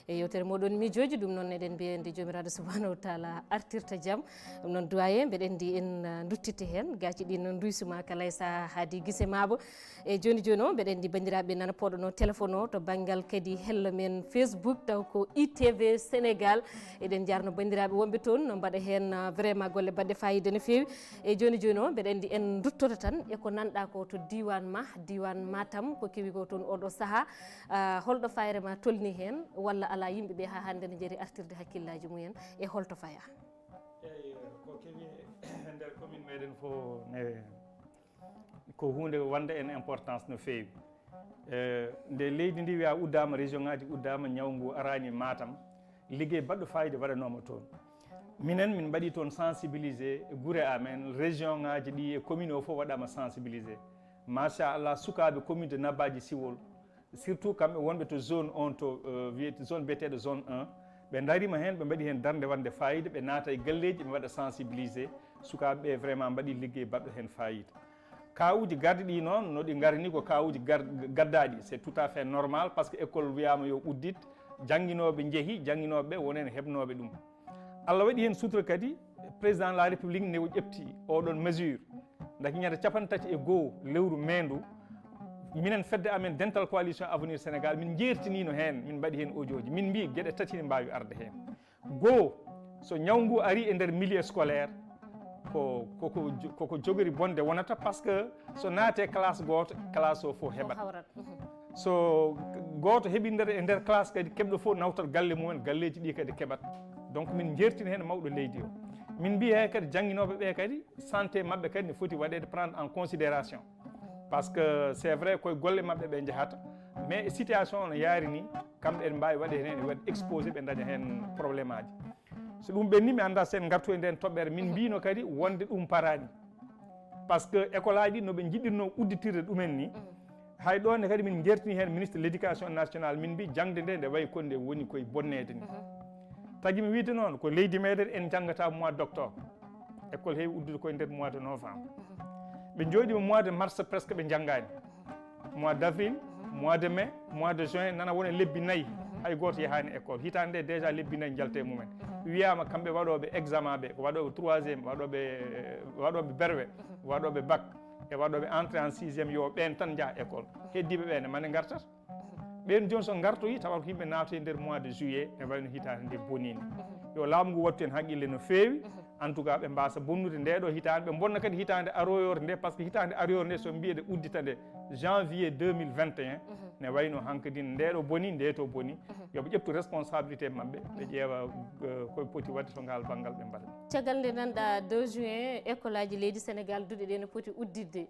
e yewtere moɗon miijoji ɗum noon eɗen mbiya nde jomiraɗo subhanahu wa taala artirta jaam ɗum noon doyen mbeɗen ndi en duttite hen gaci ɗi noon duysuma kala sa haadi guise mabo e joni joni o mbeɗen ndi bandiraɓe nana poɗono téléphone o to banggal kadi hello men Facebook taw ko ITV Sénégal eɗen jarno bandiraɓe wonɓe toon no mbaɗa hen vraiment golle badde fayida no fewi e joni joni o mbeɗen ndi en duttoto tan eko nanɗa ko to diwan Matam ko kewi ko toon oɗo saaha holɗo fayre ma tolni hen walla ala yimɓeɓe ha hande ne jeeri artirde hakkillaji mumen e holto faya eyyi ko kewi e nder commune meɗen fo ne ko hunde wonde en importance no fewi nde leydi ndi wiya uddama région ngaji uddama ñawngu arani Matam ligguey baɗɗo fayida waɗanoma toon minen min mbaɗi toon sensibilisé guure amen région ngaji ɗi e commune o fof waɗama sensibilisé machallah sukaɓe commune de Nabadji Siwol surtout kamɓe wonɓe to zone 1 to zone biyeteɗo zone 1 ɓe darima hen ɓe mbaɗi hen darde wande fayida ɓe naata e galleji ɓe waɗa sensibilisé sukaɓeɓe vraiment mbaɗi ligguey baɗɗo hen fayida kawuji gardi ɗi noon no ɗi garini ko kawuji gaddaɗi c'est tout à fait normal par ce que école wiyama yo uddit jangguinoɓe jeehi jangguinoɓeɓe wonen heɓnoɓe ɗum Allah waɗi hen sutura kadi président de la république ne o ƴefti oɗon mesure daki ñande 31 lewru mendu minen fedde amen dental coalition avenir Sénégal min jertinino hen min mbaɗi hen audioji min mbi gueɗe tati ne mbawi arde hen goho so ñawngu ari e nder milieu scolaire koko jogori bonde wonata par ce que so naate classe goto classe o fof heɓat so goto heeɓi e nder classe kadi keɓɗo fof nawtat galle mumen galleji ɗi kadi keɓat donc min jertini hen mawɗo leydi o min mbi he kadi jangguinoɓe ɓe kadi santé mabɓe kadi ne foti waɗede prendre en considération par ce que c'est vrai koye golle mabɓe ɓe jahata mais situation no yaari ni kamɓe en mbawi waɗe hen e waɗi exposé ɓe daña hen probléme aji so ɗum ɓenni mi anda sen gartu e nden toɓɓere min mbino kadi wonde ɗum parani par ce que école aji ɗi noɓe jiɗirno udditirde ɗumen ni hay ɗonne kadi min jertini hen ministre de l' éducation nationale min mbi jangde nde wayi konde woni koye bonnede ni tagui mi wiide noon ko leydi meɗen en janggata mois d' octobre école heewi uddude koye nder mois de novembre ɓe jooɗima mois de mars presque ɓe janggani mois d' avril mois de mai mois de juin nana wona lebbi 4 hay goto yahani école hitande nde déjà lebbi 4 jalte mumen wiyama kamɓe waɗoɓe examen ɓe ko waɗoɓe 3e waɗoɓe berwe waɗoɓe bac e waɗoɓe entré en 6e yo ɓen tan jaaha école heddiɓe ɓene mane gartat ɓen joni so gartoyi tawa ko yimɓe naatoy nder mois de juillet e wayno hitande nde bonini yo laamu ngu wattu hen haqqille no feewi en tout cas ɓe mbasa bonnude ndeɗo hitande ɓe bonna kadi hitande aroyore nde par ce que hitande aroyore nde so mbiyeɗe uddita nde janvier 2021 ne wayno hankkadi ndeɗo boni ndeto boni yoɓe ƴettu responsabilité mabɓe ɓe ƴeewa koɓe poti wadde to ngal banggal ɓe mbaɗa caggal nde nanɗa 2 juin école aji leydi sénégal duuɗe ɗe ne poti uddidde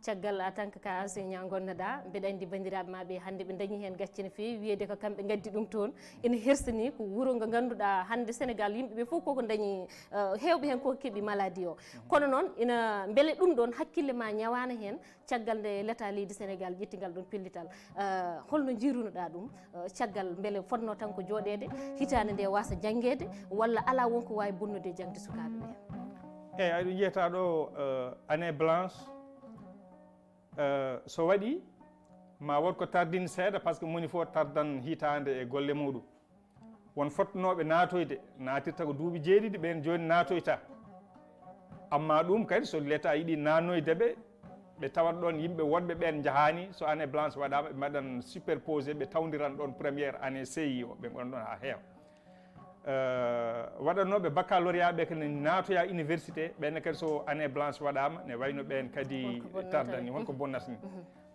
caggal en tant que ka enseignant gonnoɗa mbeɗa andi bandiraɓe maɓe hannde ɓe dañi hen gacce no fewi wiyede ko kamɓe gaddi ɗum toon ene hersini ko wuuro ngo ganduɗa hannde sénégal yimɓeɓe fof koko dañi hewɓe hen koko keeɓi maladie o kono noon ina beele ɗum ɗon hakkille ma ñawana hen caggal nde l'état leydi sénégal ƴettigal ɗon pellital holno jirunoɗa ɗum caggal beele fotno tan ko jooɗede hitande nde wasa jangguede walla ala wonko wawi bonnude jangde sukaɓe ɓe eyyi aɗa jiyata ɗo année blanche so waɗi ma wot ko tardini seeɗa par ce que moni fof tardan hitande e golle muɗum won fotnoɓe natoyde natirta ko duuɓi jeeɗiɗi ɓen joni natoyta amma ɗum kadi so l'état yiiɗi nannoydeɓe ɓe tawat ɗon yimɓe wonɓe ɓen jahani so année blanche waɗama ɓe mbaɗan superposé ɓe tawdiran ɗon première année CI o ɓe gonɗon ha heewa waɗannoɓe baccalauréat ɓe kadi natoya université ɓenne kadi so année blanche waɗama ne wayno ɓen kadi tardani wonko bonnata ni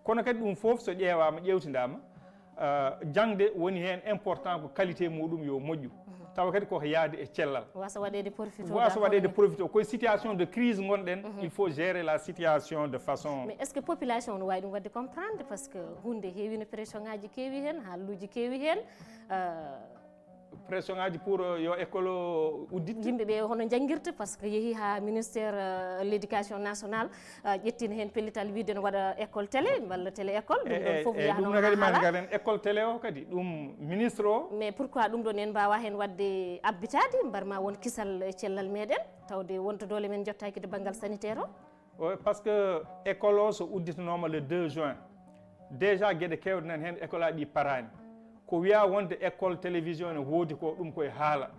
kono kadi ɗum foof so ƴeewama ƴewtidama jangde woni hen important ko qualité muɗum yo moƴƴu tawa kadi koko yaade e cellal wasa waɗede profité koye situation de crise gonɗen il faut gérer la situation de façon mais est ce que population no wawi ɗum wadde comprendre par ce que hunde heewino pression ngaji keewi hen haalluji keewi hen pression ngaji pour yo école udditde yimɓeɓe hono jangguirta par ce que yeehi ha ministère l' éducation nationale ƴettina hen pellital wiide ne waɗa école télé walla télé école ɗum ɗon foof ɗum kadi mani garen école télé o kadi ɗum ministre o mais pourquoi ɗum ɗon en mbawa hen wadde abbitade mbarma won kisal e cellal meɗen tawde wonto dole men jottaki de banggal sanitaire o par ce que école o so udditanoma le 2 juin déjà gueɗe kewɗe nan hen école aji ɗi parani ko wiya wonde école télévision ne woodi ko ɗum koye haala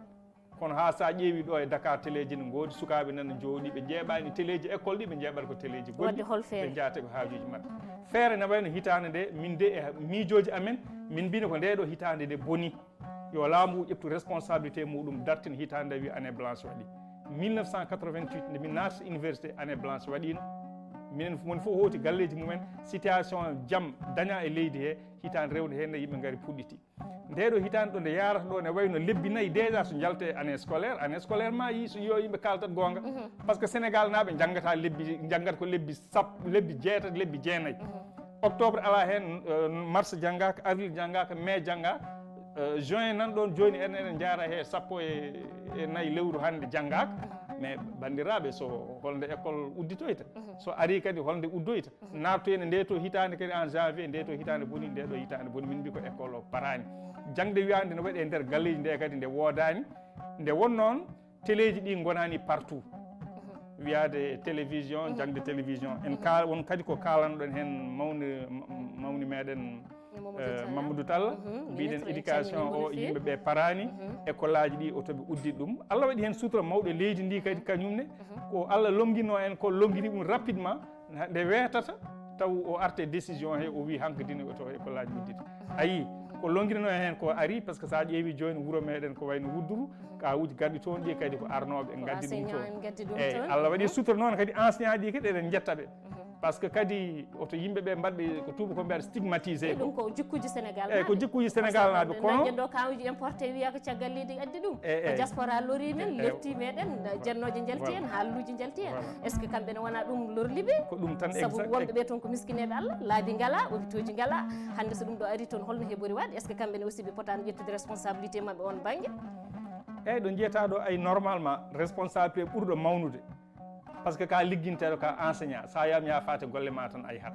kono ha sa ƴeewi ɗo e Dakar téléji ne goodi sukaɓe nana jooɗi ɓe jeeɓani téléji école ɗi ɓe jeeɓata ko téléji goɗɗi ɓe jaate ko haajuji mabɓe feere ne wayno hitande nde min de e miijoji amen min mbino ko ndeɗo hitande nde boni yo laamu ngu ƴettu responsabilité muɗum dartina hitande nde wi année blanche waɗi 1988 nde min naata université année blanche waɗino minen woni fof hoti galleji mumen situation jaam daña e leydi he hitande rewde hen nde yimɓe gaari puɗɗiti ndeɗo hitande ɗo nde yarata ɗo ne wayno lebbi 4 déjà so jalte année scolaire ma yi so yo yimɓe kaltat gonga par ce que sénégal naɓe janggata janggata ko lebbi sappo lebbi 6 lebbi 9 octobre ala hen mars janggaka avril janggaka mai janggaka juin nan ɗon joni eɗen jaara he sappo e 4 lewru hande janggaka mais bandiraɓe so holde école udditoyta so ari kadi holde uddoyta nattoyne nde to hitande kadi en janvier nde to hitande boni nde ɗo hitande boni min mbi ko école o parani jangde wiyande ne waɗi e nder galleji nde kadi nde woodani nde won noon téléji ɗi gonani partout wiyade télévision jangde télévision en won kadi ko kalanɗon hen mawni meɗen Mamadou Tall mbiɗen éducation o yimɓeɓe parani école aji ɗi otoɓe uddit ɗum Allah waɗi hen sutura mawɗo leydi ndi kadi kañumne ko Allah longguino en ko longuiri ɗum rapidement nde weetata taw o arte décision he o wi hankkadine oto école aji uddita ayi ko longuirino hen ko ari par ce que sa ƴeewi joni wuuro meɗen ko wayno Wudduru kawuji garɗi toon ɗi kadi ko arnoɓe gaddi ɗum toon eyyi Allah waɗi sutura noon kadi enseignant ɗi kadi eɗen jettaɓe par ce que kadi oto yimɓeɓe mbaɗɓe ko tuuba ko mbiyata stigmatisé ɗum ko jikkuji sénégal eyyi ko jikkuji sénégal naɓe kono ɗo kawuji importé wiya ko caggal leydi addi ɗum ko diaspora lori men lefti meɗen jennoje jalti hen haalluji jalti hen est ce que kamɓe ne wona ɗum lorliɓe ko ɗum tan saabu wonɓeɓe toon ko miskineɓe Allah laabi ngala hôpitauji ngala hande so ɗum ɗo ari toon holno heeɓori wadde est ce que kamɓene aussi ɓe potani ƴettude responsabilité mabɓe on banggue eyyi ɗo jiyata ɗo ay normalement responsabilité ɓurɗo mawnude par ce que ka ligguinteɗo ka enseignant sa yam yafate golle ma tan ay hat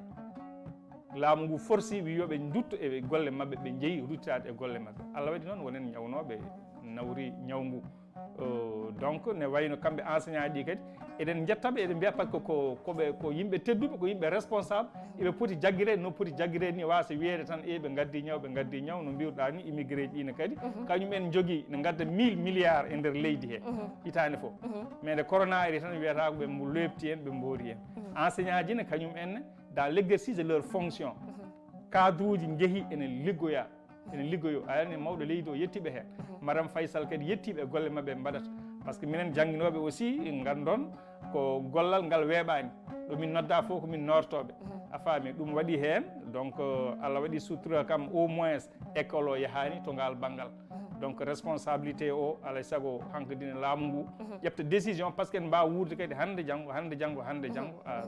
laamu ngu forci wi yoɓe dutto e golle mabɓe ɓe jeeyi ruttade e golle mabɓe Allah waɗi noon wonen ñawnoɓe nawri ñawngu donc ne wayno kamɓe enseignant ɗi kadi eɗen jettaɓe eɗen mbiya par ce que ko yimɓe tedduɓe ko yimɓe responsable eɓe poti jagguirede no poti jagguirede ni wasa wiyede tan ɓe gaddi ñaw no mbiruɗa ni immigré ɗi ne kadi kañumen jogui ne gadda 1000 milliards e nder leydi he hitande foof mais nde corona ari tan wiyata ko ɓe lebti hen ɓe mboori hen enseignant ji ne kañum enne dans l' exercice de leur fonction cadre uji jeehi ene liggoyo ayani mawɗo leydi o yettiɓe hen madame Faysal kadi yettiɓe e golle mabɓe mbaɗata par ce que minen jangguinoɓe aussi gandon ko gollal ngal weeɓani ɗo min nodda fof ko min nortoɓe a faami ɗum waɗi hen donc Allah waɗi sutura kam au moins école o yahani to ngal banggal donc responsabilité o alay saago hankkadine laamu ngu ƴefta décision par ce que en mbawa wurde kadi hande janggo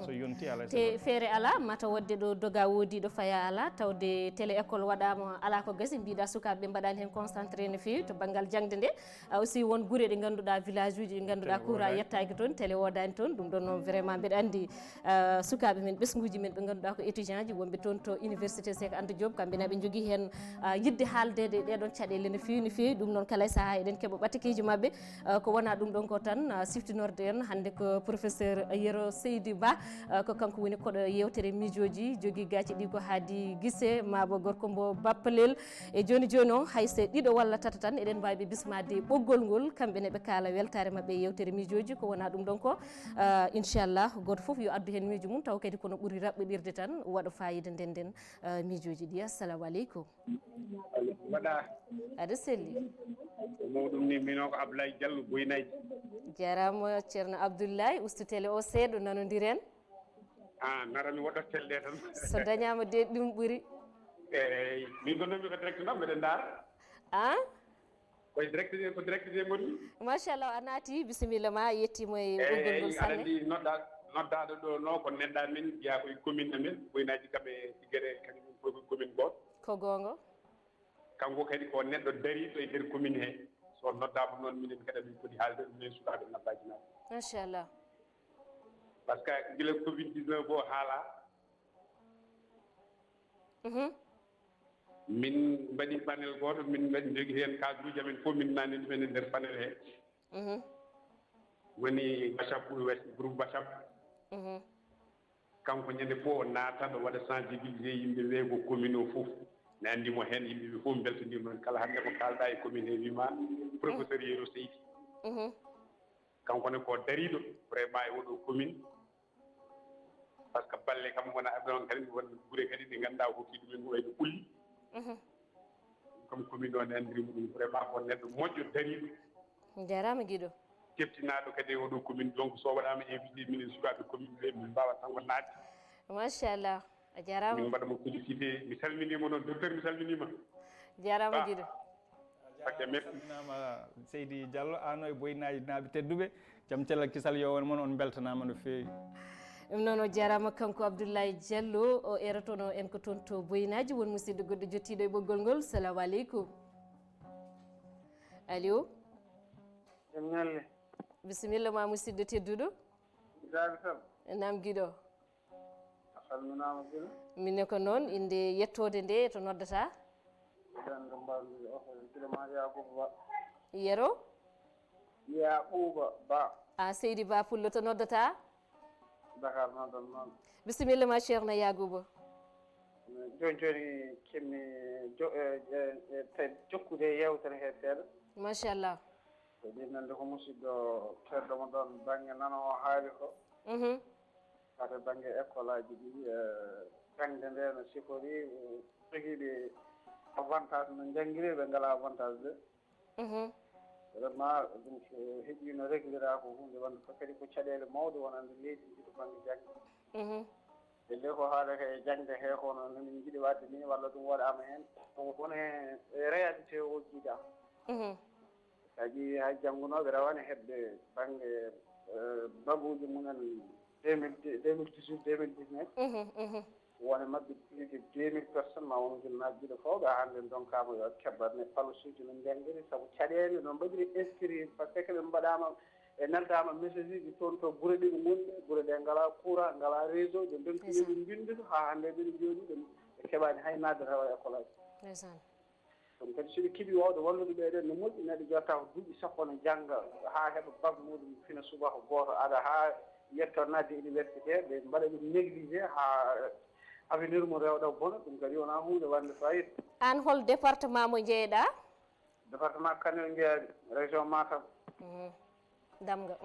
so yonti alay te feere ala mata wadde ɗo doga woodi ɗo faya ala tawde télé école waɗama ala ko gasi mbiɗa sukaɓe mbaɗani hen concentré no fewi to banggal jangde nde aussi won guure ɗe ganduɗa village uji ɗi ganduɗa courant yettaki toon télé wodani toon ɗum ɗon noon vraiment mbiɗa andi sukaɓe men ɓesguji men ɓe ganduɗa ko étudiant ji wonɓe toon to université Cheikh Anta Diop kamɓe ɓe jogui hen yidde haaldede ɗeɗon caɗele no fewi ɗum noon kala saaha eɗen keeɓa ɓatakiji mabɓe ko wona ɗum ɗon ko tan siftinorde en hande ko professeur Yero Seydou Ba ko kanko woni koɗo yewtere miijoji jogui gacce ɗi ko haadi guisse mabo gorko mbo bappalel e joni o hayse ɗiɗo walla tata tan eɗen mbawi bismade ɓoggol ngol kamɓene ɓe kaala weltare mabɓe e yewtere miijoji ko wona ɗum ɗon ko inchallah goto foof yo addu hen miijo mum taw kadi kono ɓuuri raɓɓoɗirde tan waɗa fayida nden miijoji ɗi assalamu aleykum mbaɗa aɗa selli mawɗum ni mino ko Abdoulaye Diallo Boyinaji jarama ceerno Abdoulaye ustu télé o seeɗa nanodiren narami woɗɗot télé ɗe tan so dañama de ɗum ɓuuri eyyi min gonnomi ko direct noon mbeɗen daara koye direct gonmi machallah a naati bisimilla ma yettimo e ɓoggol ngol sanne aɗa andi noddaɗo ɗo no ko neɗɗa men jeeya koye commune amen Boyinaji kamɓe Tigguere kañumen fof ko commune goto ko gonga kanko kadi ko neɗɗo dariɗo e nder commune he so noddama noon minen kadi min foti haalde ɗum men sukaɓe nabbaji naɓe machallah par ce que guila covid 19 o haala min mbaɗi panel goto min mbaɗi jogui hen cadre uji amen fof min nanni ɗumen e nder panel he woni WhatsApp groupe WhatsApp kanko ñande fof o naatan o waɗa sensibilisé yimɓe ɓe ko commune o fof ne andimo hen yimɓeɓe fof beltodirma noon kala hande ko kalɗa e commune he wima professeur Yero Seydi kankone ko dariɗo vraiment e oɗo commune par ce que balle kam wona ɗon kadi won guure kadi ɗe ganduɗa hokki ɗumen ko wayno ɓulli comme commune o ne andirimo ɗum vraiment ko neɗɗo moƴƴo dariɗo jarama guiɗo keftinaɗo kadi e oɗo commune donc so waɗama invité minen sukaɓe commune ɓe min mbawa tango naatde machallah a jarama min mbaɗamo félicité mi salminima noon docteur mi salminima jarama guiɗo salminama Seydi Diallo an e Boyinaji naaɓe tedduɓe jaam cellal kisal yo won moon on beltanama no fewi ɗum noon o jarama kanko Abdoulaye Diallo o eratono en ko toon to Boyinaji won musidɗo goɗɗo jottiɗo e ɓoggol ngol salamu aleykum allo ñalle bisimilla ma musidɗo tedduɗo jaɓi sam nam guiɗo a salminama guiɗo minne ko noon inde yettode nde to noddata ɗen ɗo mballude o guiɗoma Yakuba Ba Yero Yakuba Ba a Seydi Ba Pullo to noddata Dakar noddan noon bisimilla ma ceerno Yagouba joni kemmi jokkude yewtere he seeɗa machallah ko ɗinande ko musidɗo teddomo ɗon banggue nano o haali ko kate banggue école aji ɗi jangde nde no sifori joguiɓe avantage no jangguiri ɓe ngala avantage de vraiment ɗum so heeƴino réglera ko hunde wonde fof kadi ko caɗele mawɗe wonande leydi ndi to banggue jangde e nde ko haalata e jangde he kono nomin jiiɗi wadde ni walla ɗum waɗama hen ɗum woni e réalité o jiiɗa kadi hay janggunoɓe rawane hebde banggue baguji mumen 2018 2019 wone mabɓe plus de 2000 personnes ma won jinnaji jiɗo fawɓe hande donkama yo keɓɓatne palsuji no jangguiri saabu caɗele no mbaɗiri inscrit par ce que ɓe mbaɗama e neldama message uji toon to guure ɗiɗi gonɗi guure ɗe ngala courant ngala réseau ɓe donkiɓe bindude ha hande ɓeɗe jooɗi ɓe keɓani hay nadde tawa école aji ɗum kadi soɓe keeɓi wawde wallude ɓeeɗen no moƴƴi neɗɗo jotta ko duuɓi sappo ne jannga haa heɓa bac muɗum fina subaka gooto aɗa haa yetto nadde université ɓe mbaɗa ɗum négligé haa avenir mo rewɗo bona ɗum kadi wonaa huunde wande fayida. An hol département mo jeeyɗa? Département Kanel Jeeyami région Matam. Damga.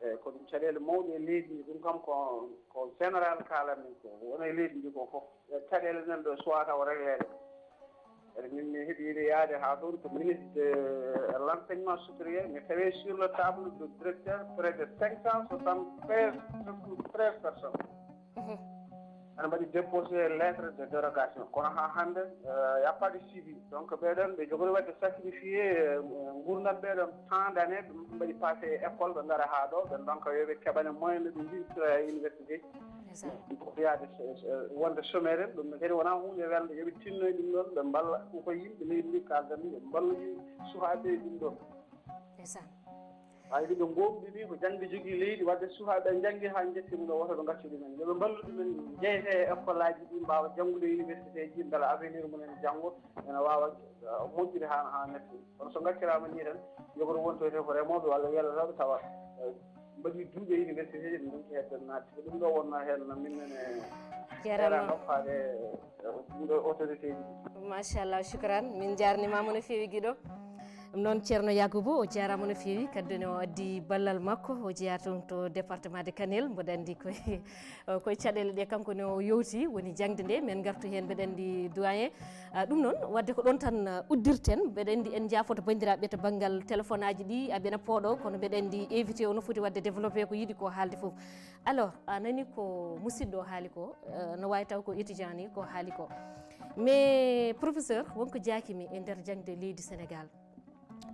eeyi ko ɗum caɗeele mawɗe e leydi ndi ɗum kam ko général kaalanmin ko wona e leydi ndi ko fof caɗeele nan ɗo suwa taw regleede ede min mi heeɓiide yaade haa ɗon ko ministre de l' enseignement supérieur mi tawee sur le table de directeur près de 573 personnes ana mbaɗi déposé lettre de dérogation kono haa hannde y a pas de suivi donc ɓeeɗon ɓe jogori wadde sacrifié gurdam ɓeeɗon tant d' année ɓe mbaɗi passé école ɓe ngara haa ɗo ɓe donka yoɓe keɓane moyen ɓe mbirtira e université ko yaade wonde sommaire ɗum ne kadi wonaa hunde welde yoɓe tinnoye ɗum ɗon ɓe mballa ko yimɓe leydi ndi kaldan ɗum ɓe mballa sukaaɓe ɗum ɗon hay ɗiɓe gomɗi ni ko jangde jogii leydi wadde sukaaɓe janngi haa jettima ɗo woto ɓe gaccu ɗumen yoɓe mballu ɗumen jeyete e école aji ɗi mbawa janngude e université ji mbela avenir mumen janngo ene wawa moƴƴude ha netti kono so gaccirama ni tan yogoto wontoyte ko remoɓe walla welataɓe tawa mbaɗi duuɓe université ji ɗe donki hedde naatti ɗum ɗo wonno heen minnene era hoppaade ɗo autorité ji machallah choukran min jarnimama no feewi guiɗo ɗum noon ceerno Yagoubou o jarama no feewi kaddune o addi ballal makko o jeeya toon to département de Kanel mboɗo andi koye caɗele ɗe kanko ne o yowti woni jangde nde min gartu hen mbeɗa andi doyen ɗum noon wadde ko ɗon tan uddirten mbeɗa andi en jaafoto bandiraɓe to banggal téléphone aji ɗi aɓena pooɗo kono mbeɗa andi invité o no foti wadde développé ko yiiɗi ko haalde foof alors a nani ko musidɗo o haali ko no wawi taw ko étudiant ni ko haali ko mais professeur wonko jaakimi e nder jangde leydi Sénégal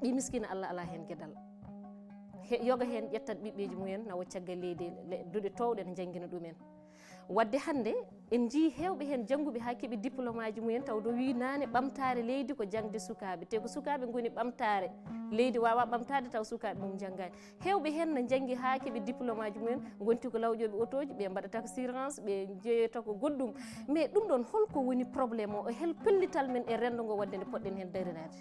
ɗi miskina Allah ala hen gueɗal yoga hen ƴettat ɓiɓɓeji mumen nawa caggal leydi duuɗe towɗe ne jangguina ɗumen wadde hande en jii hewɓe hen jangguɓe ha keeɓi diplôme aji mumen taw ɗo wi nane ɓamtare leydi ko jangde sukaɓe te ko sukaɓe goni ɓamtare leydi wawa ɓamtade taw sukaɓe mum janggani hewɓe hen ne janggi ha keeɓi diplôme aji mumen gonti ko lawƴoɓe autoji ɓe mbaɗata ko assurance ɓe jeeyata ko goɗɗum mais ɗum ɗon holko woni probléme o hel pellital men e rendo ngo wadde nde poɗɗen hen darinade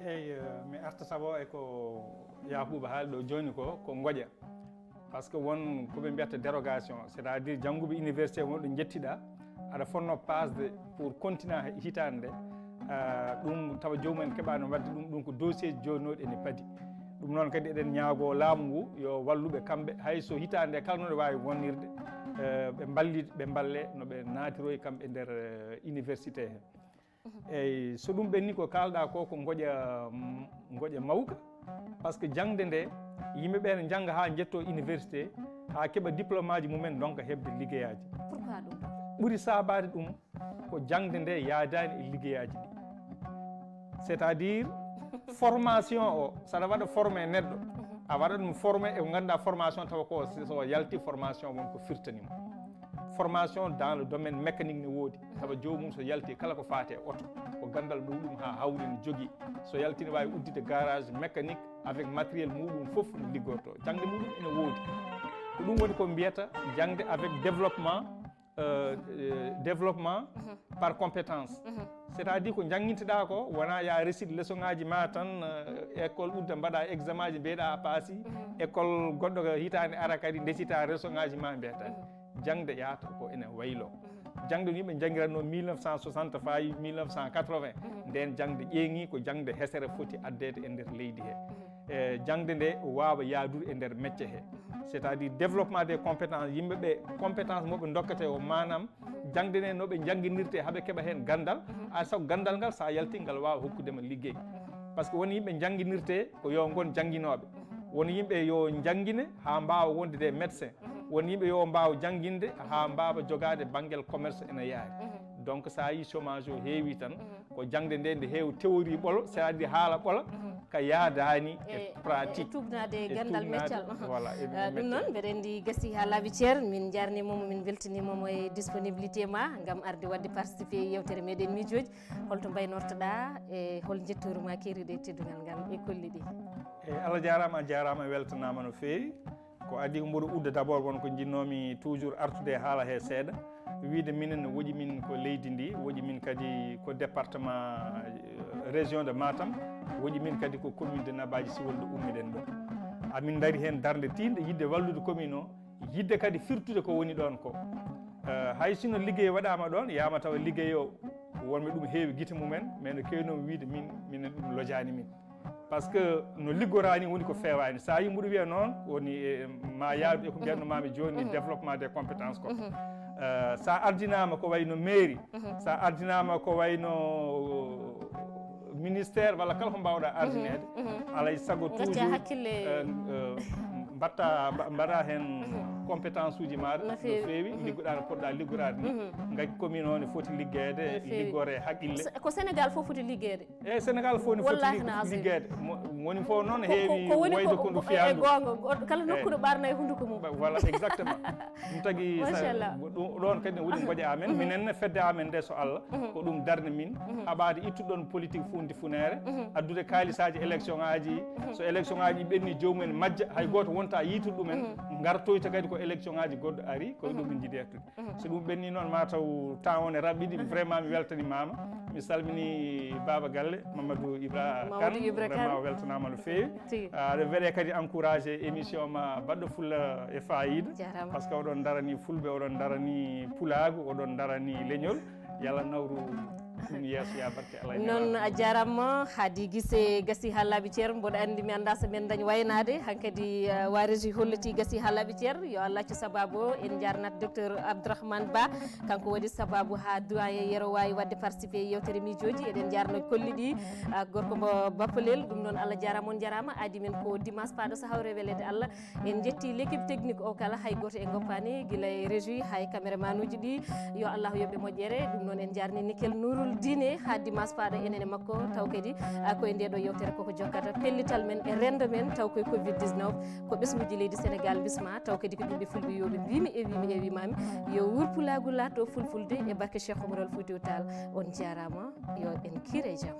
eyyi mi arta saabu e ko Yakuba haali ɗo joni ko goƴa par ce que won koɓe mbiyata dérogation c' est à dire jangguɓe université wonɗo jettiɗa aɗa fonno pasde pour continuer hitande nde ɗum tawa jomumen keeɓano wadde ɗum ko dossier ji joniɗo ene paadi ɗum noon kadi eɗen ñaago laamu ngu yo walluɓe kamɓe hayso hitande nde kala noɗe wawi wonnirde ɓe balle noɓe naatiroy kamɓe nder université he eyyi so ɗum ɓenni ko kalɗa ko goƴa mawka par ce que jangde nde yimɓeɓe ne jangga ha jetto université ha keeɓa diplôme aji mumen donc hebde liggueyaji pourquoi ɗum ɓuuri sabade ɗum ko jangde nde yaadani e liggueyaji ɗi c' est à dire formation o saɗa waɗa formé neɗɗo a waɗa ɗum formé e ko ganduɗa formation tawa ko so yalti formation won ko firtanima formation dans le domaine mécanique ne woodi tawa jomum so yalti kala ko faate oto ko gandal muɗum ha hawri ne jogui so yalti ne wawi uddide garage mécanique avec matériel muɗum foof no liggorto jangde muɗum ene woodi ko ɗum woni ko mbiyata jangde avec développement par compétence c' est à dire ko jangguinteɗa ko wona ya récide leçon ngaji ma tan école udda mbaɗa examen ji mbiyeɗa a paasi école goɗɗo ko hitande ara kadi ndesita leçon ngaji ma mbiyatani jangde yahata ko ene waylo jangde no yimɓe janggiratno 1960 fayi 1980 nden jangde ƴeeŋi ko jangde hesere foti addede e nder leydi he jangde nde wawa yaadude e nder métier he c' est à dire développement des compétences yimɓeɓe compétence moɓe dokkate o manam jangde nde noɓe jangguinirte haaɓe keeɓa hen gandal a sago gandal ngal sa yalti ngal wawa hokkudema ligguey par ce que woni yimɓe jangguinirte ko yo gon jangguinoɓe woni yimɓe yo jangguine ha mbawa wonde des médecins woni yimɓe yo mbawa jangguinde ha mbawa jogade bangguel commerce ene yaari donc sa yi chômage o heewi tan ko jangde nde nde heewi théorie ɓolo c'est à dire haala ɓola ka yaadani e pratique tubnade gandal meccal voilà ɗum noon mbeɗa andi gasi ha laaɓi ceer min jarnimomo min beltanimomo e disponibilité ma gam arde wadde participé yewtere meɗen miijoji holto mbaynortoɗa e hol jettoruma keeriɗe teddugal ngal e kolli ɗi eyyi Allah jarama a jarama weltanama no feewi ko adi ko mboɗo udda d' abord wonko jinnomi toujours artude e haala he seeɗa wiide minen woƴi min ko leydi ndi woƴi min kadi ko département région de Matam woɗi min kadi ko commune de Nabaji Siwol ɗo ummiɗen ɗo amin daari hen darde tinde yidde wallude commune o yidde kadi firtude ko woni ɗon ko hay sino liggey waɗama ɗon yama tawa liggey o wonɓe ɗum heewi guite mumen mais no kewnomi wiide minen ɗum lojani min par ce que no liggorani woni ko fewani sa yimɓuɗo wiya noon woni ma yaaɓe ko mbiyatnomami joni développement des compétences ko sa ardinama ko wayno mairie sa ardinama ko wayno ministère walla kala ko mbawɗa ardinede alay saago toujours mbaɗa hen compétence uji maɗa no feewi liggoɗa no poɗɗa liggorade ni gati commune o ne foti liggede liggore haqqille ko Sénégal fof foti liggede eyyi Sénégal fof ne foti liggede woni fof noon heewi wayde ko ndu fiyandu gonga kala nokkuɗo ɓarna e hunduko mum voilà exactement ɗum tagui ɗon kadi ne woni goƴe amen minenne fedde amen nde so Allah ko ɗum darde min haɓade ittuɗon politique funde funere addude kalisaji élection ngaji so élection ngaji ɓenni jomumen majja hay goto wonta yiitude ɗumen gartoyta kadi ko élection ngaji goɗɗo ari koye ɗum min jiiɗi ettude so ɗum ɓenni noon mataw temps o ne raɓɓiɗi vraiment mi weltanimama mi salmini baba galle Mamadou Ibra Kane vraiment o weltanama no feewi aɗa weeɗe kadi encouragé émission ma baɗɗo fulla e fayida par ce que oɗon darani fulɓe oɗon darani pulagu oɗon darani leñol yalla nawru ɗum yeeso ya barke Allah noon a jarama Hady Guissé gasi ha laaɓi ceerno mboɗo andi mi anda so men dañi waynade hankkadi wa régi holliti gasi ha laaɓi ceerno yo Allah accu sababu o en jarnat docteur Abdourahmane Ba kanko waɗi sababu ha doyen Yero wawi wadde participé e yewtere miijoji eɗen jarno kolliɗi gorko mo Bappalel ɗum noon Allah jarama on jarama adi men ko dimanche paɗo so hawre welede Allah en jetti l' équipe technique o kala hay goto e goppani guila e régi hay caméraman uji ɗi yo Allah yoɓe moƴƴere ɗum noon en jarni Nikel Nourul Dine ha dimanche paɗo enene makko taw kadi koye nde ɗo yewtere koko jokkata pellital men e rendo men taw koye covid 19 ko ɓesguji leydi Sénégal bisma taw kadi ko ɗumɓe fulɓe yoɓe mbimi e wimami yo wurpulagu laato fulfulde e barke Cheikh Oumar Foutiyou Tall on jarama yo en kiire jaam